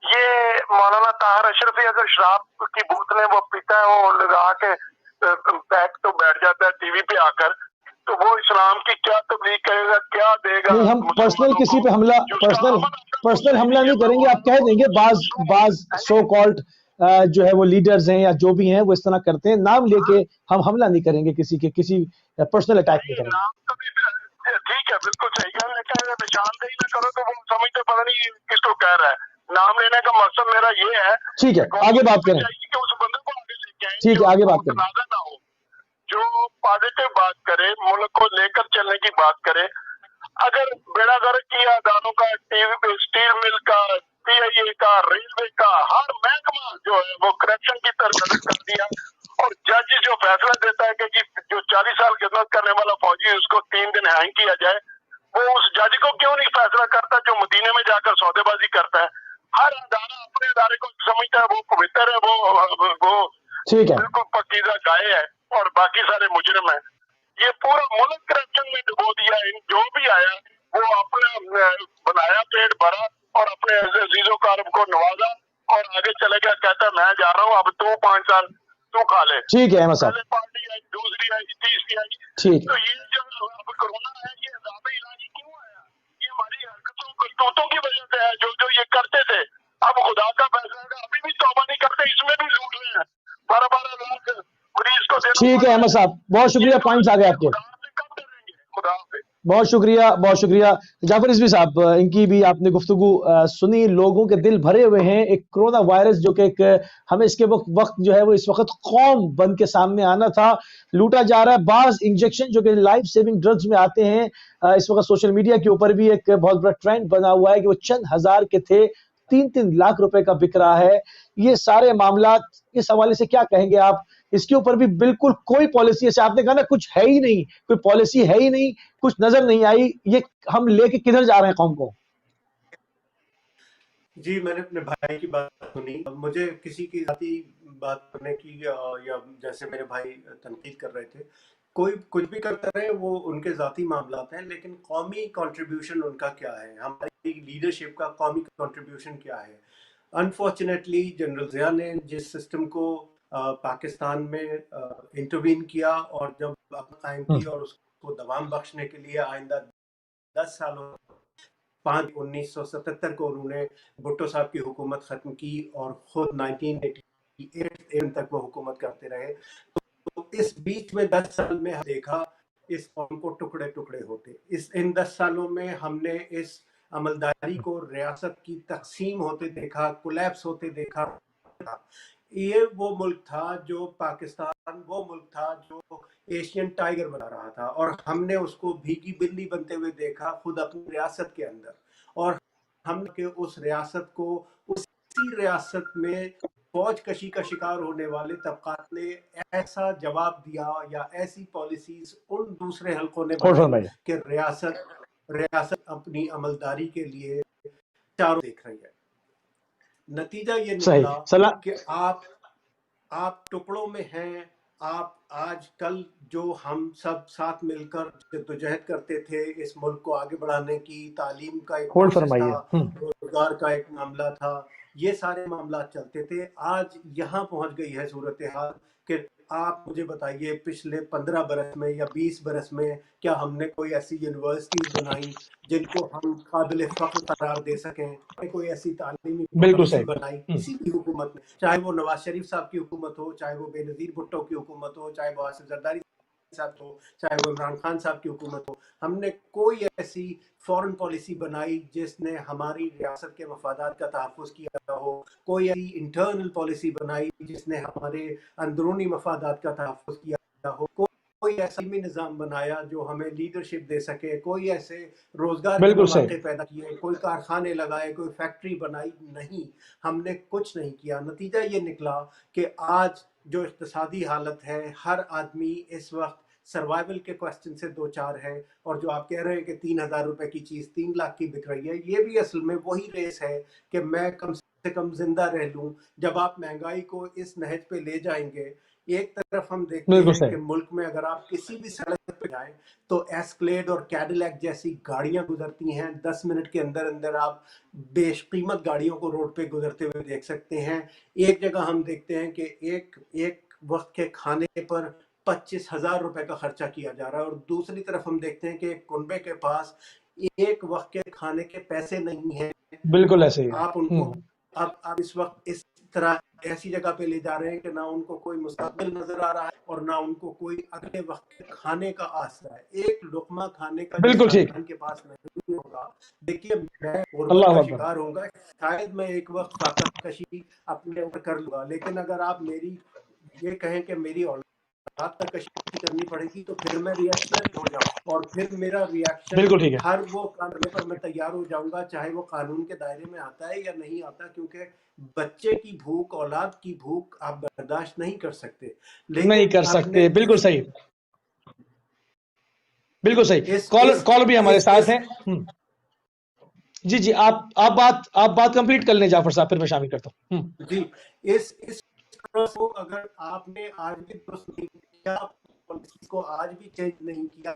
یہ مولانا طاہر اشرفی اگر شراب کی بوتلیں وہ پیتا ہے، وہ لگا کے بیٹھ تو بیٹھ جاتا ہے ٹی وی پہ آ کر، تو وہ اسلام کی کیا تبلیغ کرے گا، کیا دے گا نہیں، ہم پرسنل مسلمانوں کسی کو؟ پہ حملہ جو اس کا عمل آپ کا وہ پرسنل صحیح حملہ نہیں ہے. نہیں میں کریں گے. آپ مولانا کہہ کو دیں گے بعض سو کالڈ جو ہے وہ لیڈرز ہیں یا جو بھی ہیں وہ اس طرح کرتے ہیں. نام لے کے ہم حملہ نہیں کریں گے، کسی پرسنل اٹیک نہیں کریں گے. نام تو بھی ٹھیک ہے، بالکل صحیح ہے، لیکن اگر نشاندہی نہ کرو تو وہ سمجھتے پتہ نہیں کس کو کہہ رہا ہے. نام لینے کا مقصد میرا یہ ہے ٹھیک ہے، کہ آگے گورنمنٹ بات کو کریں. چاہیے کہ اس بندے کو آگے لے کے آئیں ٹھیک ہے، جو آگے بات کریں. متنازع نہ ہو، جو پازیٹیو بات کرے، ملک کو لے کر چلنے کی بات کرے. اگر بیڑا گرک کیا دانوں کا، اسٹیل مل کا، PIA کا، ریلوے کا، ہر محکمہ جو ہے وہ کرپشن کی طرف کر دیا، اور جج جو فیصلہ دیتا ہے کہ جی جو 40 سال خدمت کرنے والا فوجی اس کو 3 دن ہینگ کیا جائے، وہ اس جج کو کیوں نہیں فیصلہ کرتا جو مدینے میں جا کر سودے بازی کرتا ہے؟ ہر ادارہ اپنے ادارے کو سمجھتا ہے وہ پوتر ہے، وہ ٹھیک ہے. بالکل پکیزہ گائے ہے، اور باقی سارے مجرم ہیں. یہ پورا ملک کرپشن میں ڈبو دیا. جو بھی آیا وہ اپنا بنایا، پیٹ بھرا اور اپنے عزیزوں کارب کو نوازا اور آگے چلے گیا. کہتا میں جا رہا ہوں، اب تو 5 سال تو کھا لے. ٹھیک ہے احمد صاحب. پہلے پارٹی آئی، دوسری آئی، تیسری آئی. ٹھیک. تو یہ جو اب کرونا ہے، یہ عذاب الہی کیوں آیا؟ یہ ہماری حرکتوں کرتوتوں کی وجہ سے ہے. جو یہ کرتے تھے، اب خدا کا فیصلہ ہے، ابھی بھی توبہ نہیں کرتے، اس میں بھی لوٹ رہے ہیں. 12 لاکھ مریض کو دینا ٹھیک پڑ ہے رہا احمد ہے. صاحب، بہت شکریہ. پوائنٹس آ گئے آپ کے. خدا سے کب ڈریں گے؟ خدا سے. بہت شکریہ، بہت شکریہ. جعفر رضوی صاحب، ان کی بھی آپ نے گفتگو سنی. لوگوں کے دل بھرے ہوئے ہیں. ایک کرونا وائرس جو کہ ایک ہمیں اس کے وقت جو ہے وہ اس وقت قوم بن کے سامنے آنا تھا، لوٹا جا رہا ہے. بعض انجیکشن جو کہ لائف سیونگ ڈرگز میں آتے ہیں، اس وقت سوشل میڈیا کے اوپر بھی ایک بہت بڑا ٹرینڈ بنا ہوا ہے کہ وہ چند ہزار کے تھے، 3 لاکھ روپے کا بک رہا ہے. یہ سارے معاملات اس حوالے سے کیا کہیں گے آپ؟ اس کے اوپر بھی بالکل کوئی پالیسی، جیسے آپ نے کہا نا، کچھ ہے ہی نہیں، کوئی پالیسی ہے ہی نہیں، کچھ نظر نہیں آئی. یہ ہم لے کے کدھر جا رہے ہیں قوم کو؟ جی، میں نے اپنے بھائی کی بات سنی. مجھے کسی کی ذاتی بات کرنے کی یا جیسے میرے بھائی تنقید کر رہے تھے، کوئی کچھ بھی کرتا رہے، وہ ان کے ذاتی معاملات ہیں، لیکن قومی کنٹریبیوشن ان کا کیا ہے؟ ہماری لیڈرشپ کا قومی کنٹریبیوشن کیا ہے؟ انفارچونیٹلی جنرل ضیاء نے جس سسٹم کو پاکستان میں انٹروین کیا اور جب اپنا قائم کی اور اس کو دوام بخشنے کے لیے آئندہ 10 سالوں 1977 کو انہوں نے بھٹو صاحب کی حکومت ختم کی اور خود 1988 تک وہ حکومت کرتے رہے. تو اس بیچ میں 10 سال میں دیکھا اس قوم کو ٹکڑے ٹکڑے ہوتے. ان 10 سالوں میں ہم نے اس عملداری کو ریاست کی تقسیم ہوتے دیکھا، کولیپس ہوتے دیکھا. یہ وہ ملک تھا جو پاکستان، وہ ملک تھا جو ایشین ٹائیگر بنا رہا تھا، اور ہم نے اس کو بھیگی بلی بنتے ہوئے دیکھا خود اپنی ریاست کے اندر. اور ہم نے اس ریاست کو، اسی ریاست میں فوج کشی کا شکار ہونے والے طبقات نے ایسا جواب دیا یا ایسی پالیسیز ان دوسرے حلقوں نے بنائی کہ ریاست اپنی عملداری کے لیے چاروں دیکھ رہی ہے. نتیجہ یہ نکلا کہ آپ ٹکڑوں میں ہیں. آپ آج کل جو ہم سب ساتھ مل کر جدوجہد کرتے تھے اس ملک کو آگے بڑھانے کی، تعلیم کا ایک پروسیس تھا، روزگار کا ایک معاملہ تھا، یہ سارے معاملات چلتے تھے. آج یہاں پہنچ گئی ہے صورتحال کہ آپ مجھے بتائیے پچھلے 15 برس میں یا 20 برس میں کیا ہم نے کوئی ایسی یونیورسٹیز بنائی جن کو ہم قابل فخر قرار دے سکیں؟ کوئی ایسی تعلیمی پالیسی بنائی کسی بھی حکومت میں، چاہے وہ نواز شریف صاحب کی حکومت ہو، چاہے وہ بے نظیر بھٹو کی حکومت ہو، چاہے وہ آصف زرداری صاحب ہو، چاہے وہ عمران خان صاحب کی حکومت ہو. ہم نے کوئی ایسی فورن پالیسی بنائی جس نے ہماری ریاست کے مفادات کا تحفظ کیا ہو، کوئی ایسی انٹرنل پالیسی بنائی جس نے ہمارے اندرونی مفادات کا تحفظ کیا ہو، کوئی ایسا علمی نظام بنایا جو ہمیں لیڈرشپ دے سکے، کوئی ایسے روزگار کے مواقع پیدا کیے، کوئی کارخانے لگائے، کوئی فیکٹری بنائی. نہیں، ہم نے کچھ نہیں کیا. نتیجہ یہ نکلا کہ آج جو اقتصادی حالت ہے، ہر آدمی اس وقت سروائیول کے کوسچن سے دو چار ہے. اور جو آپ کہہ رہے ہیں کہ 3,000 روپے کی چیز 3 لاکھ کی بک رہی ہے، یہ بھی اصل میں وہی ریس ہے کہ میں کم سے کم زندہ رہ لوں. جب آپ مہنگائی کو اس نہج پہ لے جائیں گے، ایک طرف ہم دیکھتے ہیں کہ ملک میں اگر آپ کسی بھی سڑک پہ جائیں تو ایسکلیڈ اور کیڈیلیک جیسی گاڑیاں گزرتی ہیں. 10 منٹ کے اندر اندر آپ بیش قیمت گاڑیوں کو روڈ پہ گزرتے ہوئے دیکھ سکتے ہیں. ایک جگہ ہم دیکھتے ہیں کہ ایک وقت کے کھانے پر 25,000 روپے کا خرچہ کیا جا رہا ہے، اور دوسری طرف ہم دیکھتے ہیں کہ ایک کنبے کے پاس ایک وقت کے کھانے کے پیسے نہیں ہیں. بالکل ایسے ہی آپ ان کو اب اس وقت اس طرح ایسی جگہ پہ لے جا رہے ہیں کہ نہ ان کو کوئی مستقبل نظر آ رہا ہے اور نہ ان کو کوئی اگلے وقت کے کھانے کا آسرا ہے. ایک لقمہ کھانے کا جس خاندان کے پاس نہیں ہوگا، دیکھیے میں غربت کا شکار ہوں گا، شاید میں ایک وقت فاقہ کشی اپنے اوپر کر لوں گا، لیکن اگر آپ میری یہ کہیں کہ میری اولاد تک کشی کرنی پڑے گی تو پھر میں ریئیکشنری ہو جاؤں، اور پھر میرا ریئیکشن ہر وہ کرنے پر میں تیار ہو جاؤں گا، چاہے وہ قانون کے دائرے میں آتا ہے یا نہیں آتا، کیونکہ بچے کی بھوک، اولاد کی بھوک آپ برداشت نہیں کر سکتے. نہیں کر سکتے. بالکل صحیح، بالکل صحیح. کال بھی ہمارے ساتھ ہیں. جی آپ بات کمپلیٹ کر لیں جعفر صاحب، پھر میں شامل کرتا ہوں. جی، اس کو اگر آپ نے آج بھی درست نہیں کیا، پالیسی کو آج بھی چینج نہیں کیا،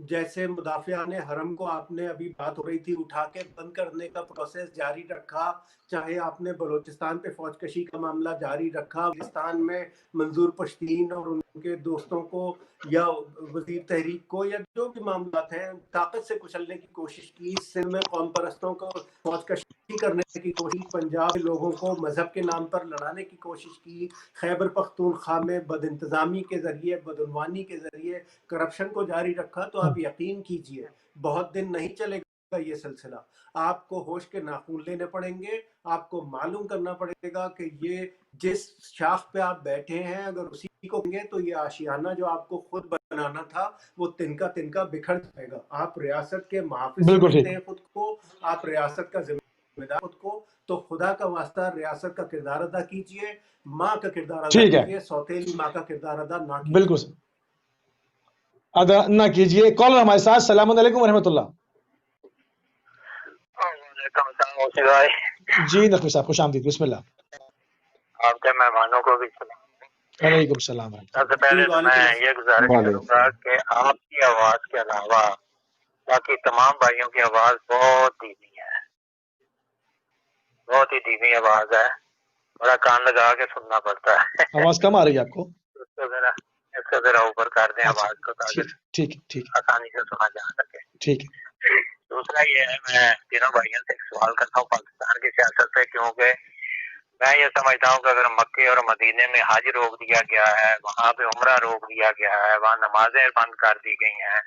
جیسے مدافعان حرم کو آپ نے ابھی بات ہو رہی تھی اٹھا کے بند کرنے کا پروسیس جاری رکھا، چاہے آپ نے بلوچستان پہ فوج کشی کا معاملہ جاری رکھا، پاکستان میں منظور پشتین اور ان کے دوستوں کو یا وزیر تحریک کو یا جو بھی معاملات ہیں طاقت سے کچلنے کی کوشش کی، سندھ میں قوم پرستوں کو فوج کشی کرنے کی کوشش، پنجاب کے لوگوں کو مذہب کے نام پر لڑانے کی کوشش کی، خیبر پختونخوا میں بد انتظامی کے ذریعے، بدعنوانی کے ذریعے کرپشن کو جاری رکھا، تو آپ یقین کیجئے بہت دن نہیں چلے گا یہ سلسلہ. آپ کو ہوش کے ناخن لینے پڑیں گے، آپ کو معلوم کرنا پڑے گا کہ یہ جس شاخ پہ آپ بیٹھے ہیں اگر اسی کو گے تو یہ آشیانہ جو آپ کو خود بنانا تھا وہ تنکا تنکا بکھر جائے گا. آپ ریاست کے محافظ سمجھتے ہیں خود کو، آپ ریاست کا ذمہ دار خود کو، تو خدا کا واسطہ ریاست کا کردار ادا کیجئے، ماں کا کردار ادا کیجئے، سوتیلی ماں کا کردار ادا نہ کیجئے. بالکل ادا نہ کیجئے. کالر ہمارے ساتھ. السلام علیکم ورحمۃ اللہ. جی نقوی صاحب خوش آمدید، بسم اللہ. آپ کے مہمانوں کو بھی سلام. علیکم السلام. سب سے پہلے تو میں یہ گزارش کروں گا کہ آپ کی آواز کے علاوہ باقی تمام بھائیوں کی آواز بہت دھیمی ہے، بہت ہی دھیمی آواز ہے، بڑا کان لگا کے سننا پڑتا ہے. آواز کم آ رہی ہے آپ کو؟ اس کو ذرا اوپر کر دیں آواز کو تاکہ آسانی سے سنا جا سکے. ٹھیک ہے. دوسرا یہ ہے، میں تینوں بھائیوں سے ایک سوال کرتا ہوں پاکستان کی سیاست سے، کیونکہ میں یہ سمجھتا ہوں کہ اگر مکے اور مدینے میں حج روک دیا گیا ہے، وہاں پہ عمرہ روک دیا گیا ہے، وہاں نمازیں بند کر دی گئی ہیں،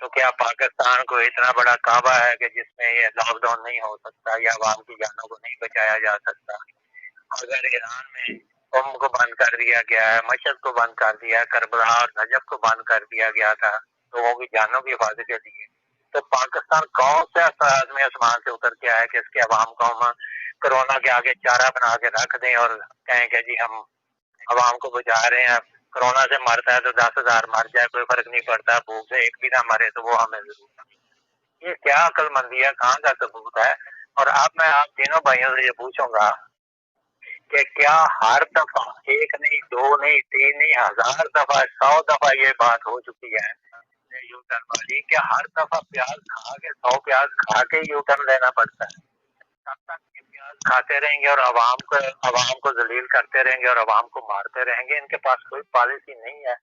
تو کیا پاکستان کو اتنا بڑا کعبہ ہے کہ جس میں یہ لاک ڈاؤن نہیں ہو سکتا یا عوام کی جانوں کو نہیں بچایا جا سکتا؟ اگر ایران میں کو بند کر دیا گیا ہے، مشہد کو بند کر دیا ہے، کربلا اور نجف کو بند کر دیا گیا تھا لوگوں کی جانوں کی حفاظت کے لیے، تو پاکستان کون سے آدمی آسمان سے اتر کے آئے کہ اس کے عوام کو ہم کرونا کے آگے چارہ بنا کے رکھ دیں اور کہیں کہ جی ہم عوام کو بچا رہے ہیں، کرونا سے مرتا ہے تو 10,000 مر جائے کوئی فرق نہیں پڑتا، بھوک سے ایک بھی نہ مرے تو وہ ہمیں ضرور. یہ کیا عقل مندی ہے, کہاں کا ثبوت ہے؟ اور اب میں آپ تینوں بھائیوں سے یہ پوچھوں گا کہ کیا ہر دفعہ ایک نہیں, دو نہیں, تین نہیں, 1000 دفعہ, 100 دفعہ یہ بات ہو چکی ہے یو ٹرن والی, کہ ہر دفعہ پیاز کھا کے 100 پیاز کھا کے یو ٹرن لینا پڑتا ہے؟ تب تک یہ پیاز کھاتے رہیں گے اور عوام کو ذلیل کرتے رہیں گے اور عوام کو مارتے رہیں گے. ان کے پاس کوئی پالیسی نہیں ہے,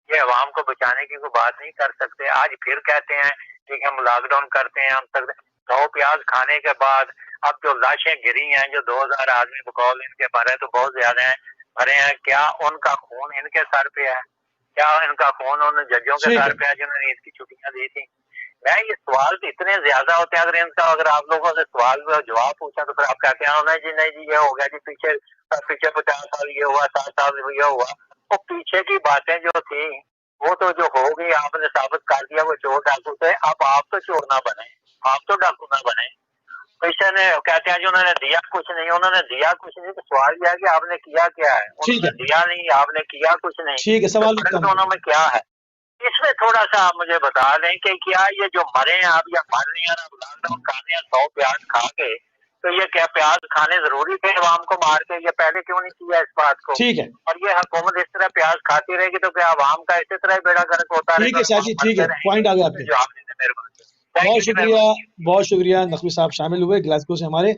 یہ عوام کو بچانے کی کوئی بات نہیں کر سکتے. آج پھر کہتے ہیں کہ ہم لاک ڈاؤن کرتے ہیں, ہم تک 100 پیاز کھانے کے بعد اب جو لاشیں گری ہیں, جو 2000 آدمی بقول ان کے مرے تو بہت زیادہ ہیں, مرے ہیں, کیا ان کا خون ان کے سر پہ ہے؟ کیا ان کا خون ان ججوں کے سر پہ ہے جنہوں نے عید کی چھٹیاں دی تھی؟ میں یہ سوال تو اتنے زیادہ ہوتے ہیں, اگر آپ لوگوں سے سوال جواب پوچھیں تو پھر آپ کہتے ہیں نہیں جی یہ ہو گیا جی, پیچھے 50 سال یہ ہوا, 7 سال یہ ہوا. وہ پیچھے کی باتیں جو تھی وہ تو جو ہو گئی, آپ نے ثابت کر دیا وہ چور ڈاکو تھے. اب آپ تو چور نہ بنے, آپ تو ڈاکو نہ بنے. پیچھے نے کہتے ہیں جو انہوں نے دیا کچھ نہیں, انہوں نے دیا کچھ نہیں, تو سوال یہ ہے کہ آپ نے کیا کیا ہے؟ انہوں نے دیا نہیں, آپ نے کیا کچھ نہیں. ٹھیک ہے, سوال دونوں میں کیا ہے اس میں تھوڑا سا آپ مجھے بتا دیں کہ کیا یہ جو مرے ہیں آپ یا مر رہے ہیں اب لاک ڈاؤن کھانے ہیں 100 پیاز کھا کے, تو یہ کیا پیاز کھانے ضروری تھے عوام کو مار کے؟ یہ پہلے کیوں نہیں کیا اس بات کو؟ ٹھیک ہے, اور یہ حکومت اس طرح پیاز کھاتی رہے گی تو کیا عوام کا اسی طرح بیڑا گرک ہوتا رہے ٹھیک ہے گا؟ شاہ جی, ٹھیک ہے, پوائنٹ آ گیا آپ کے. جواب دینے مہربانی. بہت شکریہ, بہت شکریہ. نقوی صاحب شامل ہوئے گلاسگو سے ہمارے.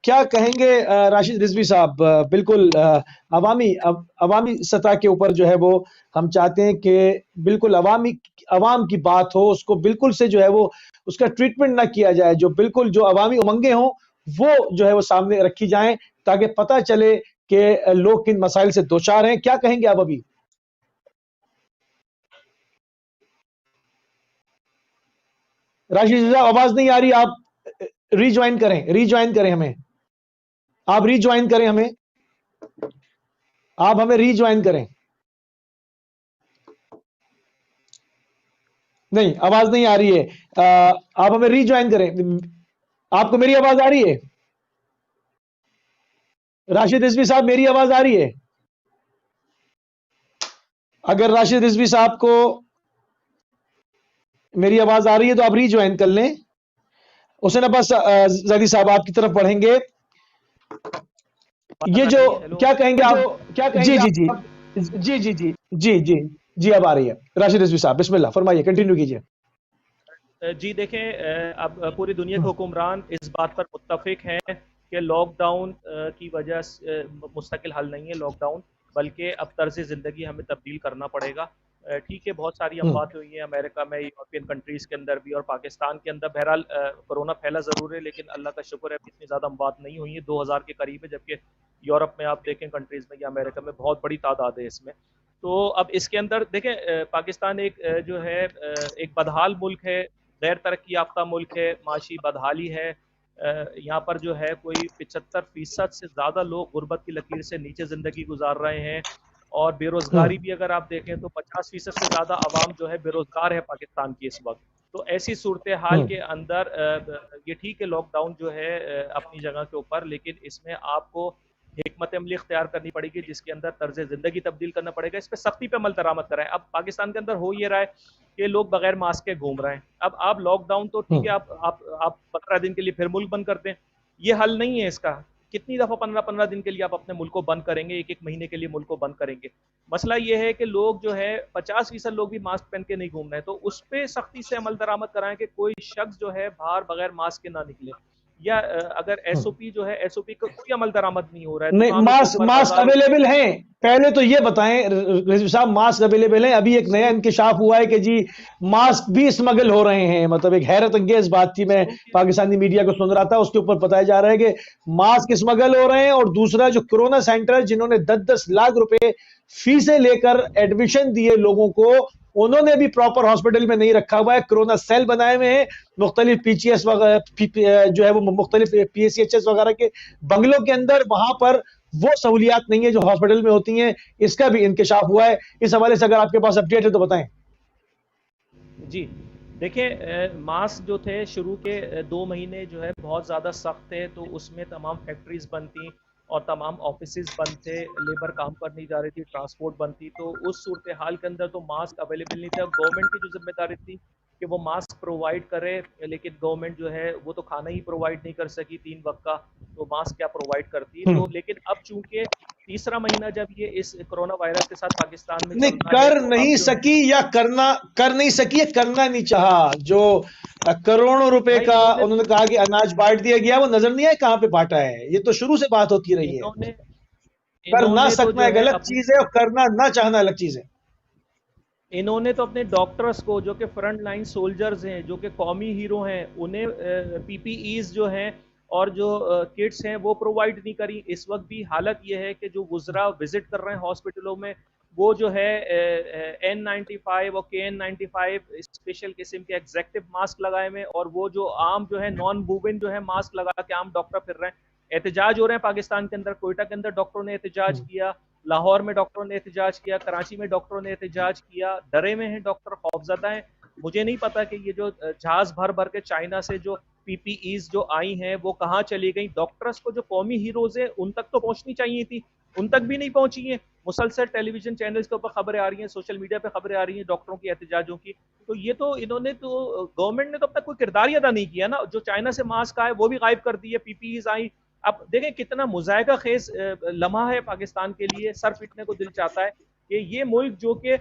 کیا کہیں گے راشد رضوی صاحب؟ بالکل عوامی سطح کے اوپر جو ہے وہ ہم چاہتے ہیں کہ بالکل عوام کی بات ہو, اس کو بالکل سے جو ہے وہ اس کا ٹریٹمنٹ نہ کیا جائے, جو بالکل جو عوامی امنگیں ہوں وہ جو ہے وہ سامنے رکھی جائیں تاکہ پتہ چلے کہ لوگ کن مسائل سے دوچار ہیں. کیا کہیں گے آپ ابھی؟ راشد صاحب آواز نہیں آ رہی, آپ ری جوائن کریں ہمیں, آپ ری جوائن کریں ہمیں, آپ ہمیں ری جوائن کریں. نہیں, آواز نہیں آ رہی ہے, آپ ہمیں ری جوائن کریں. آپ کو میری آواز آ رہی ہے راشد رضوی صاحب؟ میری آواز آ رہی ہے؟ اگر راشد رضوی صاحب کو میری آواز آ رہی ہے تو آپ ری جوائن کر لیں. حسین عباس زیدی صاحب آپ کی طرف پڑھیں گے. یہ جو کیا کہیں گے آپ؟ جی جی جی جی جی جی جی جی جی اب آ رہی ہے. راشد رضوی صاحب بسم اللہ فرمائیے, کنٹینیو کیجیے. جی دیکھیں, اب پوری دنیا کے حکمران اس بات پر متفق ہیں کہ لاک ڈاؤن کی وجہ سے مستقل حل نہیں ہے لاک ڈاؤن, بلکہ اب طرز زندگی ہمیں تبدیل کرنا پڑے گا. ٹھیک ہے, بہت ساری افواہیں ہوئی ہیں امریکہ میں, یورپین کنٹریز کے اندر بھی اور پاکستان کے اندر. بہرحال کورونا پھیلا ضرور ہے لیکن اللہ کا شکر ہے اتنی زیادہ اموات نہیں ہوئی ہیں, 2000 کے قریب ہے, جبکہ یورپ میں آپ دیکھیں کنٹریز میں یا امریکہ میں بہت بڑی تعداد ہے اس میں. تو اب اس کے اندر دیکھیں, پاکستان ایک جو ہے ایک بدحال ملک ہے, غیر ترقی یافتہ ملک ہے, معاشی بدحالی ہے. یہاں پر جو ہے کوئی 75% سے زیادہ لوگ غربت کی لکیر سے نیچے زندگی گزار رہے ہیں, اور بے روزگاری بھی اگر آپ دیکھیں تو 50% سے زیادہ عوام جو ہے بے روزگار ہے پاکستان کی اس وقت. تو ایسی صورتحال کے اندر یہ ٹھیک ہے لاک ڈاؤن جو ہے اپنی جگہ کے اوپر, لیکن اس میں آپ کو حکمت عملی اختیار کرنی پڑے گی جس کے اندر طرز زندگی تبدیل کرنا پڑے گا. اس پہ سختی پہ عمل درآمد کرائیں. اب پاکستان کے اندر ہو یہ رہا ہے کہ لوگ بغیر ماسک کے گھوم رہے ہیں. اب آپ لاک ڈاؤن تو ٹھیک ہے, آپ 15 دن کے لیے پھر ملک بند کرتے ہیں, یہ حل نہیں ہے اس کا. کتنی دفعہ 15 دن کے لیے آپ اپنے ملک کو بند کریں گے, ایک مہینے کے لیے ملک کو بند کریں گے؟ مسئلہ یہ ہے کہ لوگ جو ہے 50% لوگ بھی ماسک پہن کے نہیں گھوم رہے ہیں, تو اس پہ سختی سے عمل درآمد کرائیں کہ کوئی شخص جو ہے باہر بغیر ماسک کے نہ نکلے. یا اگر ایس او پی جو ہے, ایس او پی کا کوئی عمل درآمد نہیں ہو رہا ہے. نہیں, ماسک اویلیبل ہیں. پہلے تو یہ بتائیں رضوی صاحب, ماسک اویلیبل ہیں؟ ابھی ایک نیا انکشاف ہوا ہے کہ جی ماسک بھی اسمگل ہو رہے ہیں. مطلب ایک حیرت انگیز بات تھی, میں پاکستانی میڈیا کو سن رہا تھا, اس کے اوپر بتایا جا رہا ہے کہ ماسک اسمگل ہو رہے ہیں. اور دوسرا جو کورونا سینٹر جنہوں نے 10-10 لاکھ روپے فیسیں لے کر ایڈمیشن دیے لوگوں کو, انہوں نے بھی پراپر ہاسپٹل میں نہیں رکھا ہوا ہے, کورونا سیل بنائے ہوئے ہیں مختلف پی چی ایس جو ہے وہ مختلف P S C H S وغیرہ کے بنگلوں کے اندر. وہاں پر وہ سہولیات نہیں ہے جو ہاسپٹل میں ہوتی ہیں. اس کا بھی انکشاف ہوا ہے. اس حوالے سے اگر آپ کے پاس اپڈیٹ ہے تو بتائیں. جی دیکھیں, ماسک جو تھے شروع کے 2 مہینے جو ہے بہت زیادہ سخت تھے, تو اس میں تمام فیکٹریز بند تھیں اور تمام آفیسز بند تھے, لیبر کام پر نہیں جا رہی تھی, ٹرانسپورٹ بند تھی. تو اس صورتحال کے اندر تو ماسک اویلیبل نہیں تھا. گورنمنٹ کی جو ذمہ داری تھی کہ وہ ماسک پرووائڈ کرے، لیکن گورنمنٹ جو ہے وہ تو کھانا ہی پرووائڈ نہیں کر سکی 3 وقت کا، تو ماسک کیا پرووائڈ کرتی ہے. تو لیکن اب چونکہ تیسرا مہینہ جب یہ اس کرونا وائرس کے ساتھ پاکستان میں نہیں کر نہیں سکی یا کر نہیں سکی یا کرنا نہیں چاہا. جو کروڑوں روپے کا انہوں نے کہا کہ اناج بانٹ دیا گیا، وہ نظر نہیں آئے کہاں پہ بانٹا ہے. یہ تو شروع سے بات ہوتی رہی ہے. کر نہ سکنا ایک الگ چیز ہے اور کرنا نہ چاہنا الگ چیز ہے. انہوں نے تو اپنے ڈاکٹرز کو جو کہ فرنٹ لائن سولجرز ہیں، جو کہ قومی ہیرو ہیں، انہیں پی پی ایز جو ہیں اور جو کٹس ہیں وہ پرووائڈ نہیں کری. اس وقت بھی حالت یہ ہے کہ جو وزراء وزٹ کر رہے ہیں ہاسپٹلوں میں، وہ جو ہے N95 اور KN95 اسپیشل قسم کے ایگزیکٹو ماسک لگائے ہوئے، اور وہ جو عام جو ہے نان ووون جو ہے ماسک لگا کے عام ڈاکٹر پھر رہے ہیں. احتجاج ہو رہے ہیں پاکستان کے اندر. کوئٹہ کے اندر ڈاکٹروں نے احتجاج کیا، لاہور میں ڈاکٹروں نے احتجاج کیا، کراچی میں ڈاکٹروں نے احتجاج کیا. ڈرے میں ہیں ڈاکٹر، خوفزدہ ہیں. مجھے نہیں پتا کہ یہ جو جہاز بھر بھر کے چائنا سے جو پی پی ایز جو آئی ہیں وہ کہاں چلی گئیں. ڈاکٹرز کو جو قومی ہیروز ہیں ان تک تو پہنچنی چاہیے تھی، ان تک بھی نہیں پہنچی ہیں. مسلسل ٹیلی ویژن چینلز کے اوپر خبریں آ رہی ہیں، سوشل میڈیا پہ خبریں آ رہی ہیں ڈاکٹروں کی احتجاجوں کی. تو یہ تو انہوں نے تو گورنمنٹ نے تو اب تک کوئی کردار ہی ادا نہیں کیا نا. جو چائنا سے ماسک آئے وہ بھی غائب کر دیے، پی پی ایز آئی. اب دیکھیں کتنا مذائقہ خیز لمحہ ہے پاکستان کے لیے. سر پیٹنے کو دل چاہتا ہے کہ یہ ملک جو کہ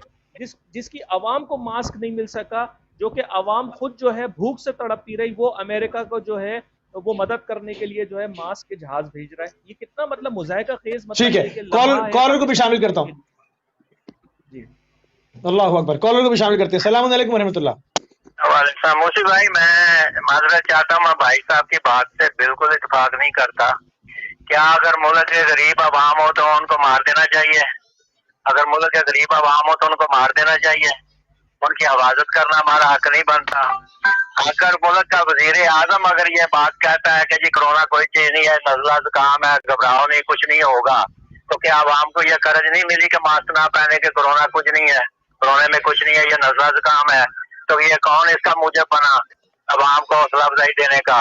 جس کی عوام کو ماسک نہیں مل سکا، جو کہ عوام خود جو ہے بھوک سے تڑپتی رہی، وہ امریکہ کو جو ہے وہ مدد کرنے کے لیے جو ہے ماسک کے جہاز بھیج رہا ہے. یہ کتنا مطلب مذائقہ خیز ٹھیک ہے. کالر کو بھی شامل کرتا ہوں. جی اللہ اکبر. کالر کو بھی شامل کرتے ہیں. السلام علیکم ورحمۃ اللہ. وعلیکم السلام. موسی بھائی میں معذرت چاہتا ہوں، میں بھائی صاحب کی بات سے بالکل اتفاق نہیں کرتا. کیا اگر ملک کے غریب عوام ہو تو ان کو مار دینا چاہیے؟ اگر ملک کے غریب عوام ہو تو ان کو مار دینا چاہیے؟ ان کی حفاظت کرنا ہمارا حق نہیں بنتا؟ اگر ملک کا وزیر اعظم اگر یہ بات کہتا ہے کہ جی کرونا کوئی چیز نہیں ہے، نزلہ زکام ہے، گھبراؤ نہیں، کچھ نہیں ہوگا، تو کیا عوام کو یہ قرض نہیں ملی کہ ماسک نہ پہنے کہ کرونا کچھ نہیں ہے، کرونے میں کچھ نہیں ہے، یہ نزلہ زکام ہے؟ تو یہ کون اس کا موجب بنا عوام کو حوصلہ افزائی دینے کا؟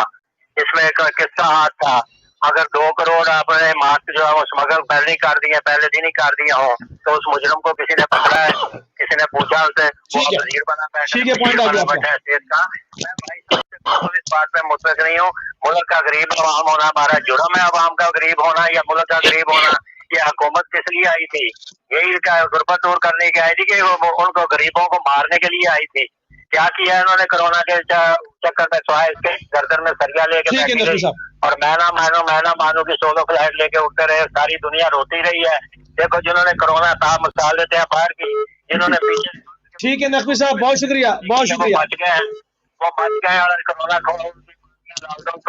اس میں کس کا ہاتھ تھا؟ اگر 2 کروڑ آپ نے ماسک جو ہے وہ اسمگل پہلے ہی کر دیے، پہلے دن ہی کر دیے ہوں، تو اس مجرم کو کسی نے پکڑا ہے؟ کسی نے پوچھا اسے؟ وہ وزیر بنا بیٹھا ہے حیثیت کا. میں بھائی صاحب سے بالکل اس بات پہ متفق نہیں ہوں. ملک کا غریب عوام ہونا ہمارا جرم ہے، عوام کا غریب ہونا یا ملک کا غریب ہونا. یہ حکومت کس لیے آئی تھی؟ یہی غربت دور کرنے کی آئی تھی کہ وہ ان کو غریبوں کو مارنے کے لیے آئی تھی. کیا کیا ہے انہوں نے کرونا کے چکر میں؟ سوائے اس کے گردن میں سریا لے کے بیٹھی رہی اور میں نہ مانوں کی سولو فلائٹ لے کے اٹھتے رہے. ساری دنیا روتی رہی ہے. دیکھو جنہوں نے کرونا تھا مثال دیتے ہیں باہر کی، جنہوں نے پیچھے. ٹھیک ہے نقوی صاحب، بہت شکریہ، بہت شکریہ. وہ بچ گئے اور کرونا کو.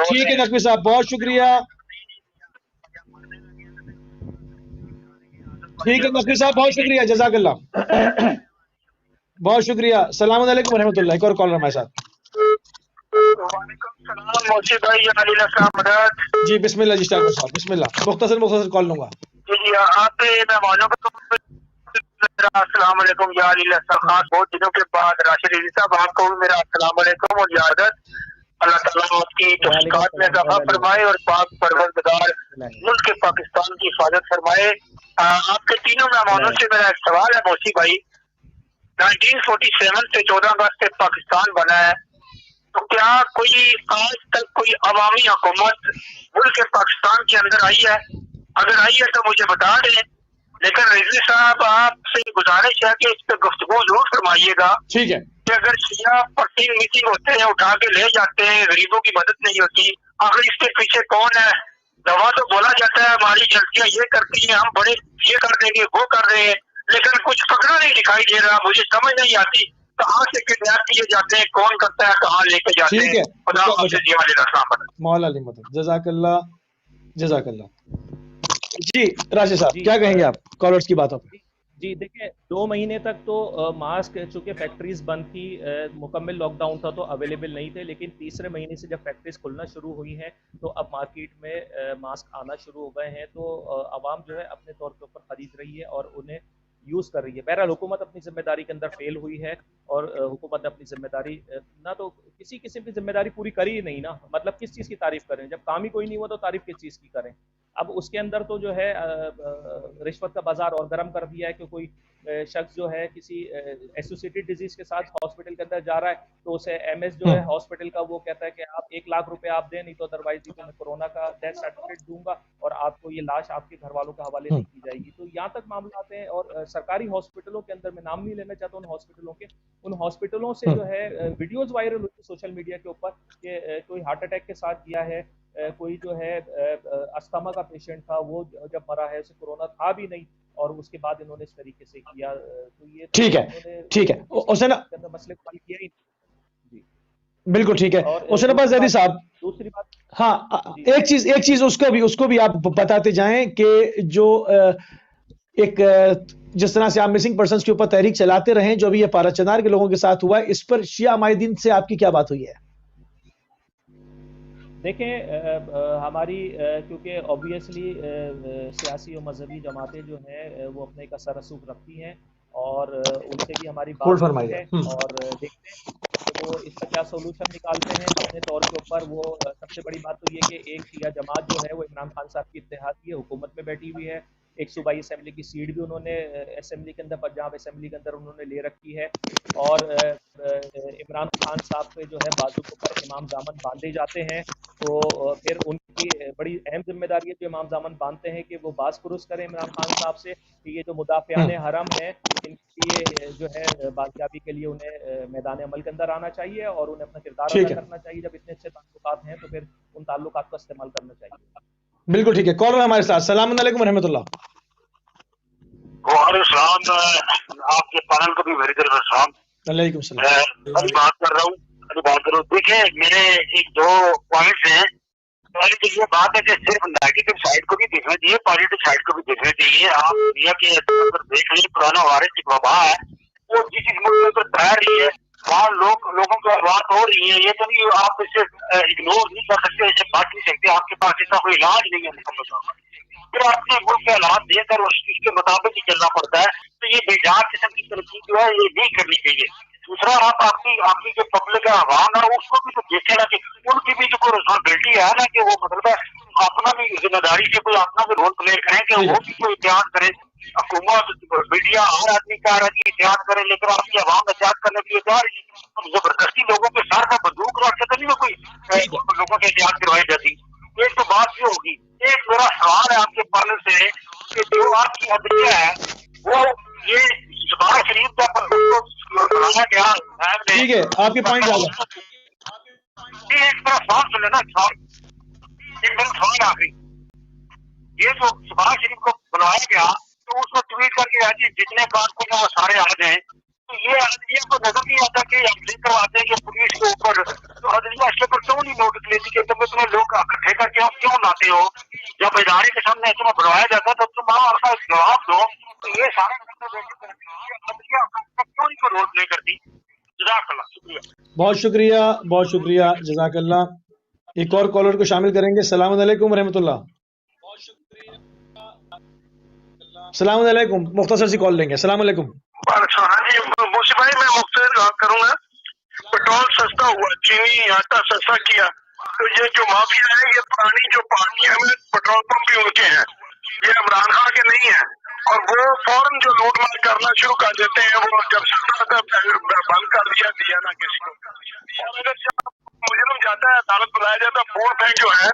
ٹھیک ہے نقوی صاحب، بہت شکریہ. ٹھیک ہے نقوی صاحب، بہت شکریہ، جزاک اللہ، بہت شکریہ. السلام علیکم ورحمۃ اللہ. ایک اور کالر ہمارے ساتھ. وعلیکم السلام موسی بھائی، مدد. جی بسم اللہ جی، صاحب بسم اللہ. مختصر کال لوں گا. جی آپ مہمانوں کو السلام علیکم. یا علی خاص بہت دنوں کے بعد راشد علی صاحب، آپ کو بھی میرا السلام علیکم اور یادت. اللہ تعالیٰ آپ کی توفیقات میں اضافہ فرمائے اور پاک پروردگار ملک کے پاکستان کی حفاظت فرمائے. آپ کے تینوں مہمانوں سے میرا ایک سوال ہے موسی بھائی. 1947 سے 14 اگست سے پاکستان بنا ہے، تو کیا کوئی آج تک کوئی عوامی حکومت ملک پاکستان کے اندر آئی ہے؟ اگر آئی ہے تو مجھے بتا دیں. لیکن رضوی صاحب آپ سے گزارش ہے کہ اس پہ گفتگو ضرور فرمائیے گا. ٹھیک ہے. کہ اگر شیعہ پٹی میٹنگ ہوتے ہیں اٹھا کے لے جاتے ہیں، غریبوں کی مدد نہیں ہوتی، آخر اس کے پیچھے کون ہے؟ دوا تو بولا جاتا ہے ہماری جلسیاں یہ کرتی ہیں، ہم بڑے یہ کر دیں گے وہ کر رہے ہیں، لیکن کچھ پکڑا نہیں دکھائی دے رہا. مجھے سمجھ نہیں آتی کہاں سے کڈنیپ کیے جاتے ہیں، کون کرتا ہے، کہاں لے کے جاتے ہیں. مولا علی مدد. جزاک اللہ، جزاک اللہ. جی راشد صاحب کیا کہیں گے آپ کالرز کی باتوں پہ؟ جی دیکھیں 2 مہینے تک تو ماسک چونکہ فیکٹریز بند تھی، مکمل لاک ڈاؤن تھا تو اویلیبل نہیں تھے، لیکن تیسرے مہینے سے جب فیکٹریز کھلنا شروع ہوئی ہیں تو اب مارکیٹ میں ماسک آنا شروع ہو گئے ہیں. تو عوام جو ہے اپنے طور کے اوپر خرید رہی ہے اور انہیں یوز کر رہی ہے. بہرحال حکومت اپنی ذمہ داری کے اندر فیل ہوئی ہے اور حکومت نے اپنی ذمہ داری نہ تو کسی قسم کی ذمہ داری پوری کری ہی نہیں نا. مطلب کس چیز کی تعریف کریں جب کام ہی کوئی نہیں ہوا تو تعریف کس چیز کی کریں؟ اب اس کے اندر تو جو ہے رشوت کا بازار اور گرم کر دیا ہے کہ کوئی شخص جو ہے کسی ایسوسیٹڈ ڈیزیز کے ساتھ ہاسپٹل کے اندر جا رہا ہے تو اسے ایم ایس جو ہے ہاسپٹل کا وہ کہتا ہے کہ آپ 1 لاکھ روپے آپ دیں، نہیں تو ادروائز یہ میں کورونا کا ڈیتھ سرٹیفکیٹ دوں گا اور آپ کو یہ لاش آپ کے گھر والوں کے حوالے نہیں کی جائے گی. تو یہاں تک معاملات ہیں. اور سرکاری ہاسپٹلوں کے اندر میں نام نہیں لینا چاہتا ان ہاسپٹلوں کے، ان ہاسپٹلوں سے جو ہے ویڈیوز وائرل ہوئی سوشل میڈیا کے اوپر کہ کوئی ہارٹ اٹیک کے ساتھ گیا ہے، کوئی جو ہے استھما کا پیشنٹ تھا، وہ جب مرا ہے اسے کورونا تھا بھی نہیں اور اس کے بعد انہوں نے اس طریقے سے کیا. تو یہ ٹھیک ہے ٹھیک ہے حسین مسئلے کو حل کیا ہی جی بالکل ٹھیک ہے. حسین عباس زیدی صاحب، دوسری بات ہاں ایک چیز اس کو بھی آپ بتاتے جائیں کہ جو ایک جس طرح سے آپ مسنگ پرسنز کے اوپر تحریک چلاتے رہیں، جو ابھی یہ پارا چنار کے لوگوں کے ساتھ ہوا ہے، اس پر شیعہ عمائدین سے آپ کی کیا بات ہوئی ہے؟ دیکھیں ہماری کیونکہ اوبیسلی سیاسی و مذہبی جماعتیں جو ہیں وہ اپنے کا اثر رسوخ رکھتی ہیں اور ان سے بھی ہماری بات ہوئی ہے اور دیکھتے ہیں کہ وہ اس کا کیا سولوشن نکالتے ہیں اپنے طور کے اوپر. وہ سب سے بڑی بات تو یہ کہ ایک شیعہ جماعت جو ہے وہ عمران خان صاحب کی اتحادی حکومت میں بیٹھی ہوئی ہے. ایک صوبائی اسمبلی کی سیٹ بھی انہوں نے اسمبلی کے اندر پنجاب اسمبلی کے اندر انہوں نے لے رکھی ہے اور عمران خان صاحب پہ جو ہے بازو کے اوپر امام دامن باندھے جاتے ہیں. تو پھر ان کی بڑی اہم ذمہ داری ہے جو امام دامن باندھتے ہیں کہ وہ باز پرس کریں عمران خان صاحب سے کہ یہ جو مدافعان حرم ہیں ان کے لیے جو ہے بازیابی کے لیے انہیں میدان عمل کے اندر آنا چاہیے اور انہیں اپنا کردار ادا کرنا چاہیے. جب اتنے اچھے تعلقات ہیں تو پھر ان تعلقات کا استعمال کرنا چاہیے. بالکل ٹھیک ہے. کالر ہمارے ساتھ. السلام علیکم ورحمۃ اللہ. وعلیکم السلام. آپ کے پینل کو بھی میری طرف سے سلام. وعلیکم السلام. میں بات کر رہا ہوں. دیکھیں میرے ایک دو پوائنٹس ہیں. پہلے تو یہ بات ہے کہ صرف نیگیٹو سائڈ کو بھی دیکھنا چاہیے، پازیٹو سائڈ کو بھی دیکھنا چاہیے. آپ دنیا کے اندر دیکھ لیں کورونا وائرس کی وبا ہے وہ جس ملک میں پھیل رہی ہے وہاں لوگوں کی بات ہو رہی ہے. یہ تو نہیں آپ اسے اگنور نہیں کر سکتے، اسے بات نہیں سکتے. آپ کے پاس ایسا کوئی علاج نہیں ہے مکمل طور پر. پھر اپنے ملک کے حالات دیکھ کر اس کے مطابق ہی چلنا پڑتا ہے. تو یہ بیجار قسم کی ترقی جو ہے یہ نہیں کرنی چاہیے. دوسرا آپ آپ کی جو پبلک ہے عوام ہے اس کو بھی تو دیکھے نا کہ ان کی بھی جو کوئی ریسپانسبلٹی ہے نا کہ وہ مطلب ہے اپنا بھی ذمہ داری سے کوئی اپنا بھی رول پلے کریں کہ وہ بھی کوئی احتیاط کرے. حکومت میڈیا ہر آدمی کا رہا ہے کہ احتیاط کرے لیکن آپ کی عوام احتیاط کرنے کے لیے تیار ہے. زبردستی لوگوں کے سر کا بندوق رکھ کے تو نہیں کوئی لوگوں سے احتیاط کروائی جاتی. ایک تو بات یہ ہوگی. ایک میرا سوال ہے آپ کے پانل سے کہ جو آپ کی عدلیہ ہے وہ یہ شباز شریف کا بنایا گیا ٹھیک ہے آپ کے پوائنٹ ایک طرح سوال سن لینا. ایک میرا سوال آخری یہ جو شباز شریف کو بنایا گیا تو اس کو ٹویٹ کر کے جتنے کارکن ہیں وہ سارے آ جائیں. تو یہ عدلیہ کو نظر نہیں آتا کہ ہم لے کر آتے ہیں کہ پولیس کے اوپر تو عدلیہ اس کے اوپر کیوں نہیں نوٹس لیتی کہ تم اتنے لوگ اکٹھے کر کے کیوں لاتے ہو؟ جب ادارے کے سامنے تمہیں بنوایا جاتا ہے تو تم اپنا جواب دو. تو یہ سارے عدلیہ کیوں نہیں رول پلے کرتی؟ جزاک اللہ. شکریہ. بہت شکریہ بہت شکریہ جزاک اللہ. ایک اور کالر کو شامل کریں گے. السلام علیکم ورحمۃ اللہ. السلام علیکم. مختصر سی کال لیں گے. السلام علیکم. ہاں جی موسی بھائی میں مختصر بات کروں گا. پیٹرول سستا ہوا، چینی آٹا سستا کیا. تو یہ جو مافیا ہے یہ پرانی جو پارٹیاں ہیں پیٹرول پمپ بھی ان کے ہیں، یہ عمران خان کے نہیں ہیں. اور وہ فوراً جو لوٹ مار کرنا شروع کر دیتے ہیں وہ جب بند کر دیا نا کسی کو. اور اگر جب مجرم جاتا ہے عدالت بلایا جاتا ہے ووٹ بینک جو ہے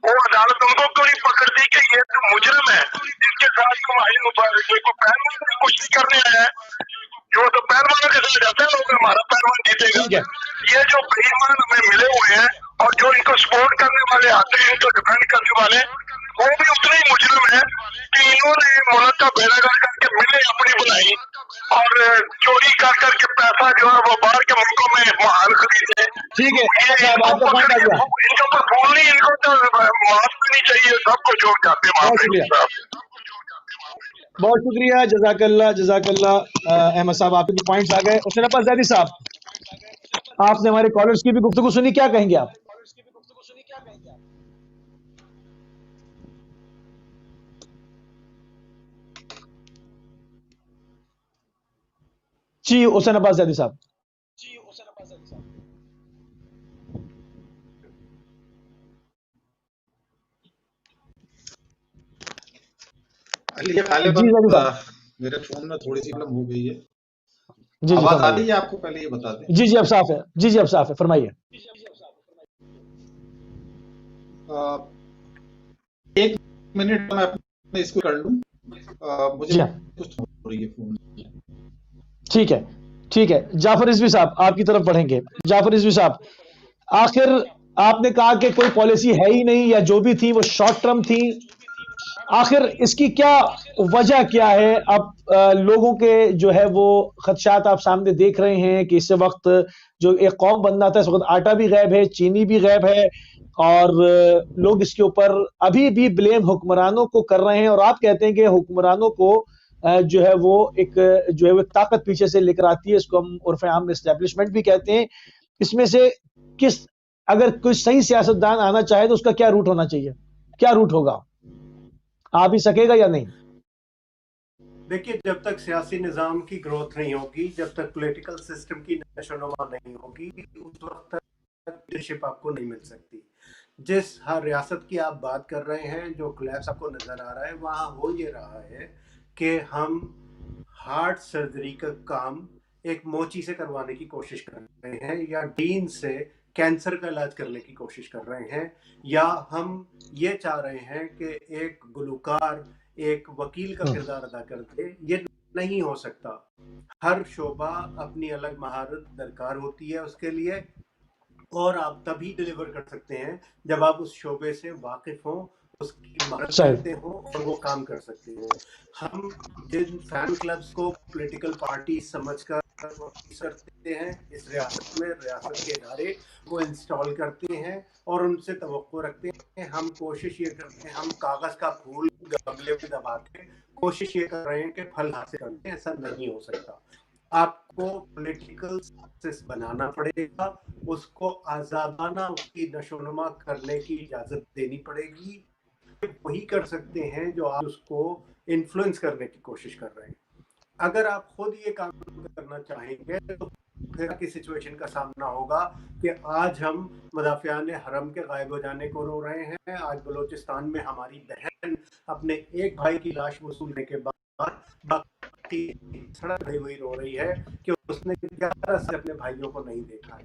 وہ عدالت ان کو کیوں نہیں پکڑتی کہ یہ تو مجرم ہے جن کے ساتھ کوئی پہلوان کی کوشش کرنے آیا ہے. جو تو پہلوانوں کے ساتھ جاتا ہے لوگ ہمارا پہلوان جیتے گا. یہ جو بےایمان ہمیں ملے ہوئے ہیں اور جو ان کو سپورٹ کرنے والے آتے ہیں ان کو ڈیفینڈ کرنے والے وہ بھی اتنے ہی مجرم ہیں کہ انہوں نے ملک کا بیڑا گرد کر کے ملیں اپنی بنائی اور چوری کر کے پیسہ جو ہے وہ باہر کے ملکوں میں محل خریدے. ٹھیک ہے ان کے اوپر بھول نہیں، ان کو تو معاف کرنی چاہیے. سب کو چھوڑ جاتے ہیں. بہت شکریہ جزاک اللہ جزاک اللہ. احمد صاحب آپ کے پوائنٹس آ گئے. حسین عباس زیدی صاحب آپ نے ہمارے کالرز کی بھی گفتگو سنی، کیا کہیں گے آپ؟ جی حسین عباس زیدی صاحب. غالباً میرے فون میں تھوڑی سی پرابلم ہو گئی ہے. جی آواز آ رہی ہے آپ کو؟ پہلے یہ بتا دیں. جی اب صاف ہے. جی اب صاف ہے, فرمائیے. ایک منٹ میں اس کو کر لوں. مجھے کچھ ہو رہی ہے فون. ٹھیک ہے. جعفر رضوی صاحب آپ کی طرف بڑھیں گے. جعفر رضوی صاحب, آخر آپ نے کہا کہ کوئی پالیسی ہے ہی نہیں, یا جو بھی تھی وہ شارٹ ٹرم تھی. آخر اس کی کیا وجہ کیا ہے؟ اب لوگوں کے جو ہے وہ خدشات آپ سامنے دیکھ رہے ہیں کہ اس وقت جو ایک قوم بننا تھا, اس وقت آٹا بھی غائب ہے, چینی بھی غائب ہے, اور لوگ اس کے اوپر ابھی بھی بلیم حکمرانوں کو کر رہے ہیں. اور آپ کہتے ہیں کہ حکمرانوں کو جو ہے وہ ایک طاقت پیچھے سے لے کر آتی ہے. اس کو ہم عرف عام میں اسٹیبلشمنٹ بھی کہتے ہیں. اس میں سے اگر کوئی صحیح سیاستدان آنا چاہے تو اس کا کیا روٹ ہونا چاہیے؟ کیا روٹ ہوگا؟ آ بھی سکے گا یا نہیں؟ دیکھیے, جب تک سیاسی نظام کی گروتھ نہیں ہوگی, جب تک پولیٹیکل سسٹم کی نشو و نما نہیں ہوگی, اس وقت تک لیڈرشپ آپ کو نہیں مل سکتی. جس ہر ریاست کی آپ بات کر رہے ہیں, جو کولیپس آپ کو نظر آ رہا ہے, وہاں ہو یہ رہا ہے کہ ہم ہارٹ سرجری کا کام ایک موچی سے کروانے کی کوشش کر رہے ہیں, یا ڈین سے کینسر کا علاج کرنے کی کوشش کر رہے ہیں, یا ہم یہ چاہ رہے ہیں کہ ایک گلوکار ایک وکیل کا کردار ادا کر دے. یہ نہیں ہو سکتا. ہر شعبہ اپنی الگ مہارت درکار ہوتی ہے اس کے لیے, اور آپ تبھی ڈیلیور کر سکتے ہیں جب آپ اس شعبے سے واقف ہوں, اس کی مہارت رکھتے ہوں اور وہ کام کر سکتے ہوں. ہم جن فین کلبز کو پولیٹیکل پارٹی سمجھ کر کرتے ہیں اس ریاست میں, ریاست کے ادارے وہ انسٹال کرتے ہیں اور ان سے توقع رکھتے ہیں, ہم کوشش یہ کرتے ہیں, ہم کاغذ کا پھول گملے میں دبا کے کوشش یہ کر رہے ہیں کہ پھل حاصل کرتے ہیں. ایسا نہیں ہو سکتا. آپ کو پولیٹیکل سسٹم بنانا پڑے گا, اس کو آزادانہ اس کی نشو نما کرنے کی اجازت دینی پڑے گی. وہی کر سکتے ہیں جو آپ اس کو انفلوئنس کرنے کی کوشش کر رہے ہیں. اگر آپ خود یہ کام کرنا چاہیں گے تو پھر کی سچویشن کا سامنا ہوگا کہ آج ہم مدافعان حرم کے غائب ہو جانے کو رو رہے ہیں. آج بلوچستان میں ہماری بہن اپنے ایک بھائی کی لاش وصولنے کے بعد باقی سڑک کھڑی ہوئی رو رہی ہے کہ اس نے 11 سے اپنے بھائیوں کو نہیں دیکھا ہے.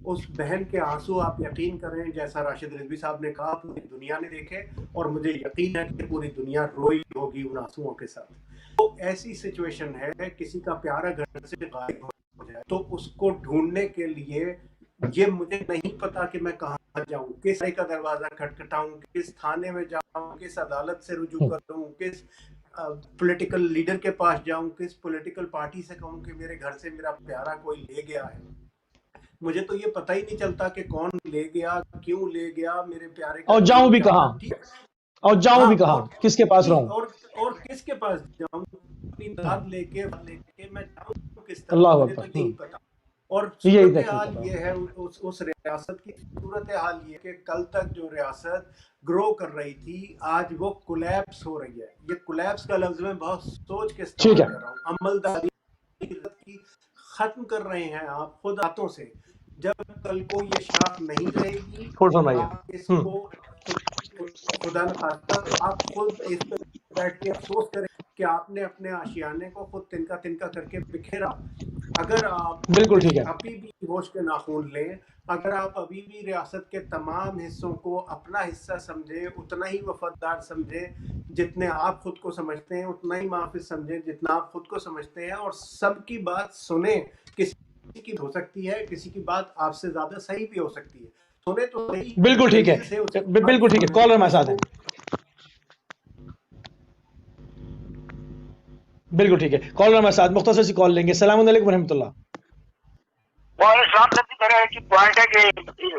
اس بہن کے آنسو آپ یقین کریں, جیسا راشد رضوی صاحب نے کہا, پوری دنیا نے دیکھے, اور مجھے یقین ہے کہ پوری دنیا روئی ہوگی ان آنسوؤں کے ساتھ. تو ایسی سچویشن ہے, کسی کا پیارا گھر سے غائب ہو جائے تو اس کو ڈھونڈنے کے لیے یہ مجھے نہیں پتا کہ میں کہاں جاؤں, کس کا دروازہ کھٹکھٹاؤں, کس تھانے میں جاؤں, کس عدالت سے رجوع کروں, کس پولیٹیکل لیڈر کے پاس جاؤں, کس پولیٹیکل پارٹی سے کہوں کہ میرے گھر سے میرا پیارا کوئی لے گیا ہے. مجھے تو یہ پتہ ہی نہیں چلتا کہ کون لے گیا, کیوں لے گیا میرے پیارے, اور جاؤں بھی کہاں, کس کے پاس رہوں, اور کس کے پاس جاؤں, اپنی داد لے کے میں جاؤں کس طرح, مجھے تو یہی پتا. اور صورتحال یہ ہے, اس ریاست کی صورتحال یہ کہ کل تک جو ریاست گرو کر رہی تھی, آج وہ کولیپس ہو رہی ہے. یہ کولیپس کا لفظ میں بہت سوچ کے استعمال کر رہا ہوں. عملداری کی ختم کر رہے ہیں آپ خود ہاتھوں سے. جب کل کو یہ شاخ نہیں رہے گی, آپ اس کو خدا نخواستہ آپ خود اس پہ بیٹھ کے افسوس کریں کہ آپ نے اپنے آشیانے کو خود تنکا تنکا کر کے بکھیرا. اگر آپ بالکل ٹھیک ہے, ابھی بھی ہوش کے ناخن لیں, اگر آپ ابھی بھی ریاست کے تمام حصوں کو اپنا حصہ سمجھیں, اتنا ہی وفادار سمجھیں جتنے آپ خود کو سمجھتے ہیں, اتنا ہی محافظ سمجھیں جتنا آپ خود کو سمجھتے ہیں, اور سب کی بات سنیں. کسی کی ہو سکتی ہے, کسی کی بات آپ سے زیادہ صحیح بھی ہو سکتی ہے, سنیں تو صحیح. بالکل ٹھیک ہے, بالکل ٹھیک ہے. کالر ہمارے ساتھ ہیں, بالکل ٹھیک ہے. کالر ہمارے ساتھ, مختصر سی کال لیں گے. السلام علیکم ورحمۃ اللہ. اسلام کی طرح کی پوائنٹ ہے کہ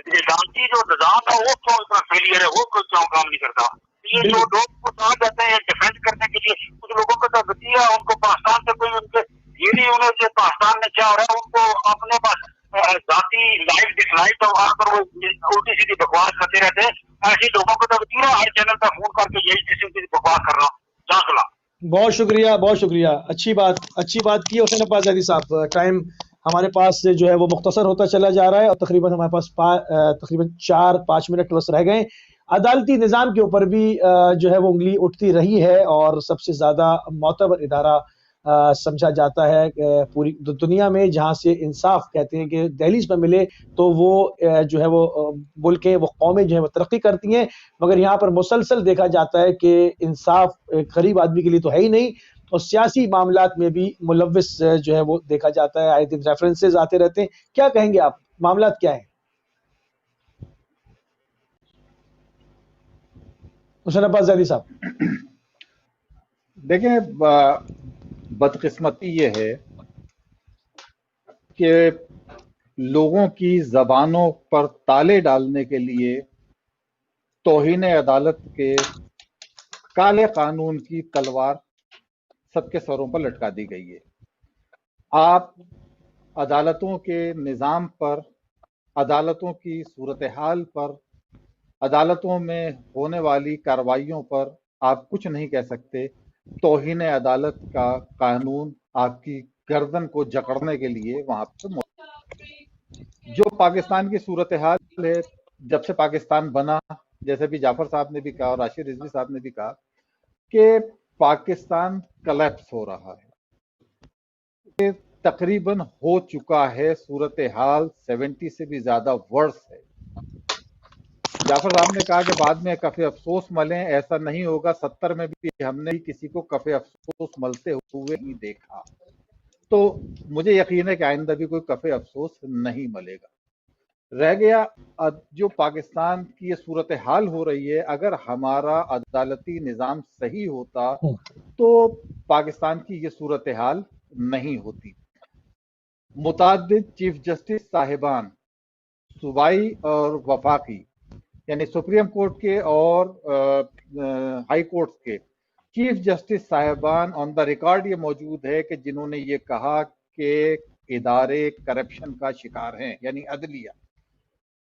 نظامتی جو نظام ہے وہ کیوں اتنا فیلئر ہے, وہ کیوں کام نہیں کرتا. یہ جو لوگ آ جاتے ہیں ڈیفینڈ کرنے کے لیے, کچھ لوگوں کو تو بتیا ان کو پاکستان سے کوئی ان کے یہ نہیں ہونا کہ پاکستان میں کیا ہو رہا ہے, ان کو اپنے پاس ذاتی لائف ڈس لائف تو وہاں پر وہ الٹی سیدھی بکواس کرتے رہتے ہیں. ایسے لوگوں کو تو بتیا ہر چینل پہ فون کر کے یہی کسی کی بکواس کر رہا ہوں. جزاک اللہ. بہت شکریہ, بہت شکریہ. اچھی بات کی حسین عباس زیدی صاحب. ٹائم ہمارے پاس جو ہے وہ مختصر ہوتا چلا جا رہا ہے, اور تقریباً ہمارے پاس تقریباً 4-5 منٹ بس رہ گئے. عدالتی نظام کے اوپر بھی جو ہے وہ انگلی اٹھتی رہی ہے, اور سب سے زیادہ معتبر ادارہ سمجھا جاتا ہے پوری دنیا میں، جہاں سے انصاف کہتے ہیں کہ دہلیز پہ ملے تو وہ جو ہے وہ ملکیں، وہ قومیں جو ہیں وہ ترقی کرتی ہیں، مگر یہاں پر مسلسل دیکھا جاتا ہے کہ انصاف غریب آدمی کے لیے تو ہے ہی نہیں، اور سیاسی معاملات میں بھی ملوث جو ہے وہ دیکھا جاتا ہے. آئے دن ریفرنسز آتے رہتے ہیں. کیا کہیں گے آپ، معاملات کیا ہیں؟ حسین عباس زیدی صاحب. دیکھیں، بدقسمتی یہ ہے کہ لوگوں کی زبانوں پر تالے ڈالنے کے لیے توہین عدالت کے کالے قانون کی تلوار سب کے سروں پر لٹکا دی گئی ہے. آپ عدالتوں کے نظام پر، عدالتوں کی صورتحال پر، عدالتوں میں ہونے والی کارروائیوں پر آپ کچھ نہیں کہہ سکتے. توہین عدالت کا قانون آپ کی گردن کو جکڑنے کے لیے وہاں پہ جو پاکستان کی صورتحال ہے، جب سے پاکستان بنا، جیسے بھی جعفر صاحب نے بھی کہا اور راشد رضوی صاحب نے بھی کہا کہ پاکستان کلیپس ہو رہا ہے، تقریباً ہو چکا ہے. صورتحال 70 سے بھی زیادہ ورس ہے. جعفر صاحب نے کہا کہ بعد میں کفِ افسوس ملیں، ایسا نہیں ہوگا. 70 میں بھی ہم نے کسی کو کفِ افسوس ملتے ہوئے نہیں دیکھا، تو مجھے یقین ہے کہ آئندہ بھی کوئی کفِ افسوس نہیں ملے گا. رہ گیا جو پاکستان کی یہ صورتحال ہو رہی ہے، اگر ہمارا عدالتی نظام صحیح ہوتا تو پاکستان کی یہ صورتحال نہیں ہوتی. متعدد چیف جسٹس صاحبان، صوبائی اور وفاقی، یعنی سپریم کورٹ کے اور ہائی کورٹس کے چیف جسٹس صاحبان آن دا ریکارڈ یہ موجود ہے کہ جنہوں نے یہ کہا کہ ادارے کرپشن کا شکار ہیں، یعنی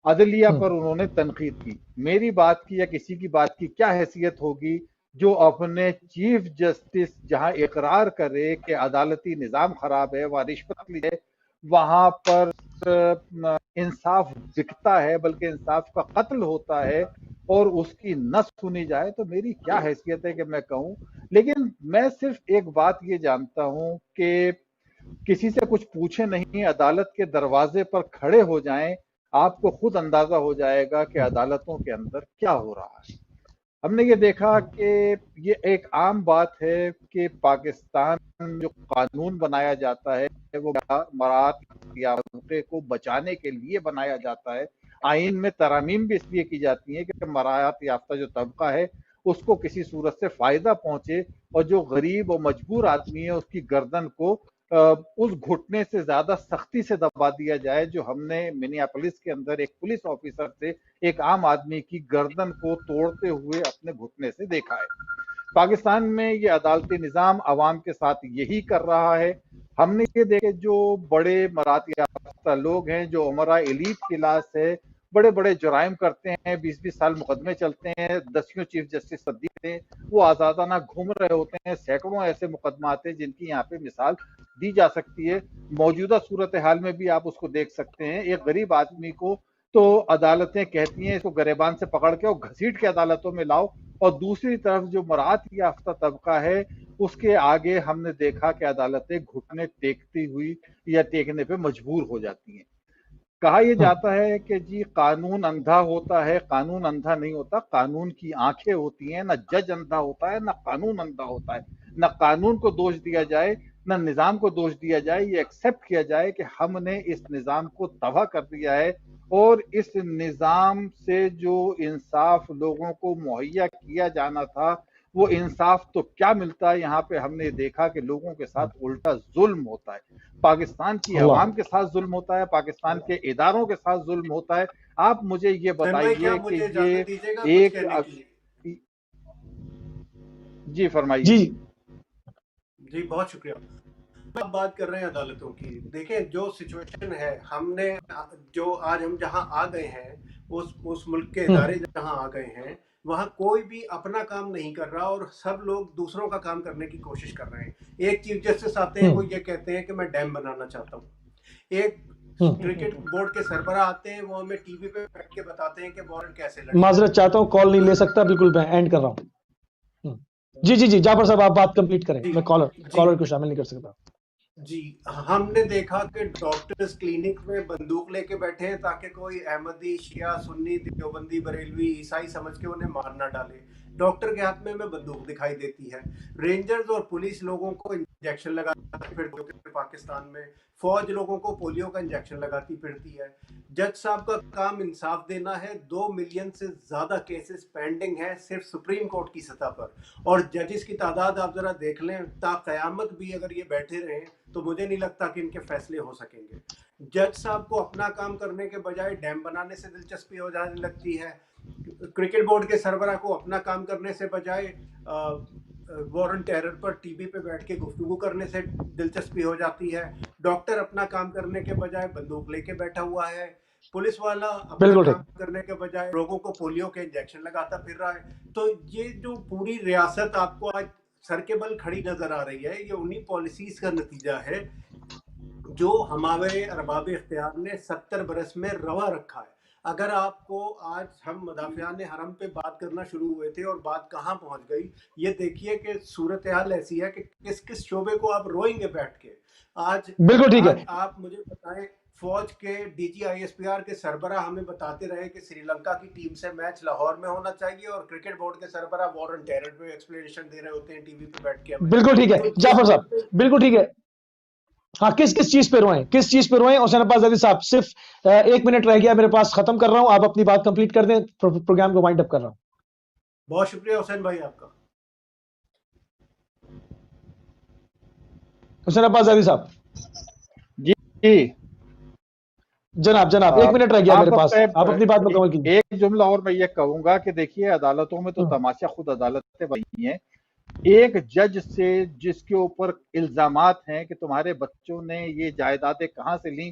عدلیہ پر انہوں نے تنقید کی. میری بات کی یا کسی کی بات کی کیا حیثیت ہوگی جو اپنے چیف جسٹس جہاں اقرار کرے کہ عدالتی نظام خراب ہے، وہاں رشوت لی ہے، وہاں پر انصاف بکتا ہے، بلکہ انصاف کا قتل ہوتا ہے، اور اس کی نہ سنی جائے. تو میری کیا حیثیت ہے کہ میں کہوں. لیکن میں صرف ایک بات یہ جانتا ہوں کہ کسی سے کچھ پوچھے نہیں، عدالت کے دروازے پر کھڑے ہو جائیں، آپ کو خود اندازہ ہو جائے گا کہ عدالتوں کے اندر کیا ہو رہا ہے. ہم نے یہ دیکھا کہ یہ ایک عام بات ہے کہ پاکستان جو قانون بنایا جاتا ہے وہ مراعات یافتہ کو بچانے کے لیے بنایا جاتا ہے. آئین میں ترامیم بھی اس لیے کی جاتی ہیں کہ مراعات یافتہ جو طبقہ ہے اس کو کسی صورت سے فائدہ پہنچے، اور جو غریب اور مجبور آدمی ہے اس کی گردن کو اس گھٹنے سے زیادہ سختی سے دبا دیا جائے جو ہم نے منیاپولس کے اندر ایک پولیس آفیسر سے ایک عام آدمی کی گردن کو توڑتے ہوئے اپنے گھٹنے سے دیکھا ہے. پاکستان میں یہ عدالتی نظام عوام کے ساتھ یہی کر رہا ہے. ہم نے یہ دیکھے جو بڑے مراعات یافتہ لوگ ہیں، جو عمرہ ایلیٹ کلاس ہے، بڑے بڑے جرائم کرتے ہیں، 20-20 سال مقدمے چلتے ہیں، 10 چیف جسٹس صدیق ہیں، وہ آزادانہ گھوم رہے ہوتے ہیں. سینکڑوں ایسے مقدمات ہیں جن کی یہاں پہ مثال دی جا سکتی ہے. موجودہ صورتحال میں بھی آپ اس کو دیکھ سکتے ہیں. ایک غریب آدمی کو تو عدالتیں کہتی ہیں اس کو گریبان سے پکڑ کے اور گھسیٹ کے عدالتوں میں لاؤ، اور دوسری طرف جو مراعات یافتہ طبقہ ہے اس کے آگے ہم نے دیکھا کہ عدالتیں گھٹنے ٹیکتی ہوئی یا ٹیکنے پہ مجبور ہو جاتی ہیں. کہا یہ جاتا ہے کہ جی قانون اندھا ہوتا ہے. قانون اندھا نہیں ہوتا، قانون کی آنکھیں ہوتی ہیں. نہ جج اندھا ہوتا ہے، نہ قانون اندھا ہوتا ہے. نہ قانون کو دوش دیا جائے، نہ نظام کو دوش دیا جائے. یہ ایکسیپٹ کیا جائے کہ ہم نے اس نظام کو تباہ کر دیا ہے، اور اس نظام سے جو انصاف لوگوں کو مہیا کیا جانا تھا وہ انصاف تو کیا ملتا ہے. یہاں پہ ہم نے دیکھا کہ لوگوں کے ساتھ الٹا ظلم ہوتا ہے. پاکستان کی عوام کے ساتھ ظلم ہوتا ہے، پاکستان کے اداروں کے ساتھ ظلم ہوتا ہے. آپ مجھے یہ بتائیے کہ یہ ایک جی فرمائیے. جی بہت شکریہ. آپ بات کر رہے ہیں عدالتوں کی. دیکھیں جو سچویشن ہے، ہم نے جو آج ہم جہاں آ گئے ہیں، اس ملک کے ادارے جہاں آ گئے ہیں، وہاں کوئی بھی اپنا کام نہیں کر رہا اور سب لوگ دوسروں کا کام کرنے کی کوشش کر رہے ہیں. ایک چیف جسٹس آتے ہیں، وہ یہ کہتے ہیں کہ میں ڈیم بنانا چاہتا ہوں. ایک کرکٹ بورڈ کے سربراہ آتے ہیں، وہ ہمیں ٹی وی پہ بیٹھ کے بتاتے ہیں کہ وارن کیسے لڑے. معذرت چاہتا ہوں، کال نہیں لے سکتا، بالکل میں اینڈ کر رہا ہوں. جی جی جی جعفر صاحب آپ بات کمپلیٹ کریں, جی میں کالر کو شامل نہیں کر سکتا. جی ہم نے دیکھا کہ ڈاکٹرز کلینک میں بندوق لے کے بیٹھے ہیں تاکہ کوئی احمدی, شیعہ, سنی, دیوبندی, بریلوی, عیسائی سمجھ کے انہیں مار نہ ڈالے. ڈاکٹر کے ہاتھ میں بندوق دکھائی دیتی ہے. رینجرز اور پولیس لوگوں کو انجیکشن لگاتی پھرتی ہے پاکستان میں. فوج لوگوں کو پولیو کا انجیکشن لگاتی پھرتی ہے. جج صاحب کا کام انصاف دینا ہے. 2 ملین سے زیادہ کیسز پینڈنگ ہیں صرف سپریم کورٹ کی سطح پر, اور ججز کی تعداد آپ ذرا دیکھ لیں. تا قیامت بھی اگر یہ بیٹھے رہیں تو مجھے نہیں لگتا کہ ان کے فیصلے ہو سکیں گے. جج صاحب کو اپنا کام کرنے کے بجائے ڈیم بنانے سے دلچسپی ہو جانے لگتی ہے. کرکٹ بورڈ کے سربراہ کو اپنا کام کرنے سے بجائے وارن ٹیرر پر ٹی وی پہ بیٹھ کے گفتگو کرنے سے دلچسپی ہو جاتی ہے. ڈاکٹر اپنا کام کرنے کے بجائے بندوق لے کے بیٹھا ہوا ہے. پولیس والا اپنا کام کرنے کے بجائے لوگوں کو پولیو کے انجیکشن لگاتا پھر رہا ہے. تو یہ جو پوری ریاست آپ کو آج سر کے بل کھڑی نظر آ رہی ہے, یہ انہی پالیسیز کا نتیجہ ہے جو ہمارے ارباب اختیار نے 70 برس میں روا رکھا ہے. اگر آپ کو آج ہم مدافعان حرم پہ بات کرنا شروع ہوئے تھے اور بات کہاں پہنچ گئی, یہ دیکھیے کہ صورتحال ایسی ہے کہ کس کس شعبے کو آپ روئیں گے بیٹھ کے. آج بالکل ٹھیک ہے. آپ مجھے بتائیں, فوج کے D G I S P R کے سربراہ ہمیں بتاتے رہے کہ سری لنکا کی ٹیم سے میچ لاہور میں ہونا چاہیے, اور کرکٹ بورڈ کے سربراہ وارن ٹیرر پہ ایکسپلینیشن دے رہے ہوتے ہیں ٹی وی پہ بیٹھ کے. بالکل ٹھیک ہے جعفر صاحب, بالکل ٹھیک ہے. ہاں کس چیز پہ روئیں, کس چیز پہ روئیں؟ حسین عباس زیدی صاحب صرف 1 منٹ رہ گیا میرے پاس, ختم کر رہا ہوں, آپ اپنی بات کمپلیٹ کر دیں, پروگرام کو وائنڈ اپ کر رہا ہوں. بہت شکریہ حسین بھائی آپ کا. حسین عباس زیدی صاحب. جی جناب 1 منٹ رہ گیا میرے پاس, آپ اپنی بات مکمل کیجیے. ایک جملہ اور میں یہ کہوں گا کہ دیکھیے عدالتوں میں تو تماشا خود عدالتیں بنی ہیں. ایک جج سے جس کے اوپر الزامات ہیں کہ تمہارے بچوں نے یہ جائیدادیں کہاں سے لیں,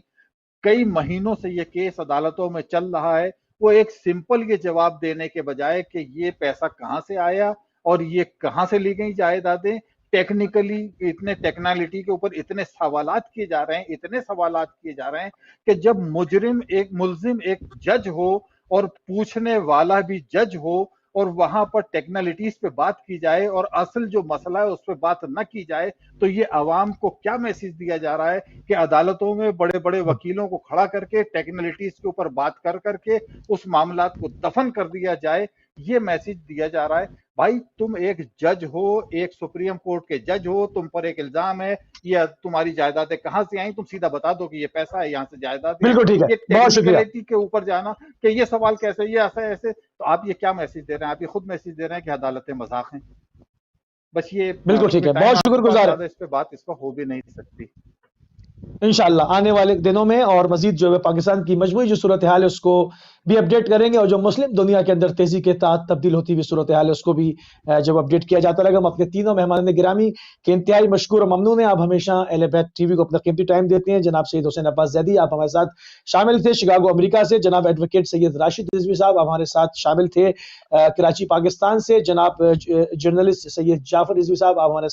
کئی مہینوں سے یہ کیس عدالتوں میں چل رہا ہے, وہ ایک سمپل یہ جواب دینے کے بجائے کہ یہ پیسہ کہاں سے آیا اور یہ کہاں سے لی گئی جائیدادیں, ٹیکنیکلی اتنے ٹیکنالٹی کے اوپر اتنے سوالات کیے جا رہے ہیں کہ جب ملزم ایک جج ہو اور پوچھنے والا بھی جج ہو اور وہاں پر ٹیکنالٹیز پہ بات کی جائے اور اصل جو مسئلہ ہے اس پہ بات نہ کی جائے, تو یہ عوام کو کیا میسج دیا جا رہا ہے کہ عدالتوں میں بڑے بڑے وکیلوں کو کھڑا کر کے ٹیکنالٹیز کے اوپر بات کر کے اس معاملات کو دفن کر دیا جائے. یہ میسج دیا جا رہا ہے. بھائی تم ایک جج ہو, ایک سپریم کورٹ کے جج ہو, تم پر ایک الزام ہے یہ تمہاری جائیدادیں کہاں سے آئیں, تم سیدھا بتا دو کہ یہ پیسہ ہے یہاں سے جائیداد ہے. بالکل ٹھیک ہے, بہت شکریہ. ٹیکنیکلٹی کے اوپر جانا کہ یہ سوال کیسے, یہ ایسے, تو آپ یہ کیا میسج دے رہے ہیں؟ آپ یہ خود میسج دے رہے ہیں کہ عدالتیں مذاق ہیں. بس یہ بالکل ٹھیک ہے, بہت شکر گزار. اس پہ بات اس پر ہو بھی نہیں سکتی. انشاءاللہ آنے والے دنوں میں اور مزید جو ہے پاکستان کی مجموعی جو صورتحال ہے اس کو بھی اپڈیٹ کریں گے, اور جو مسلم دنیا کے اندر تیزی کے ساتھ تبدیل ہوتی ہوئی صورتحال ہے اس کو بھی جب اپڈیٹ کیا جاتا رہے گا. ہم اپنے تینوں مہمان گرامی کے انتہائی مشکور اور ممنون ہیں. آپ ہمیشہ اہل بیت ٹی وی کو اپنا قیمتی ٹائم دیتے ہیں. جناب سید حسین عباس زیدی آپ ہمارے ساتھ شامل تھے شکاگو امریکہ سے. جناب ایڈوکیٹ سید راشد رضوی صاحب آپ ہمارے ساتھ شامل تھے کراچی پاکستان سے. جناب جرنلسٹ سید جعفر رضوی صاحب آپ ہمارے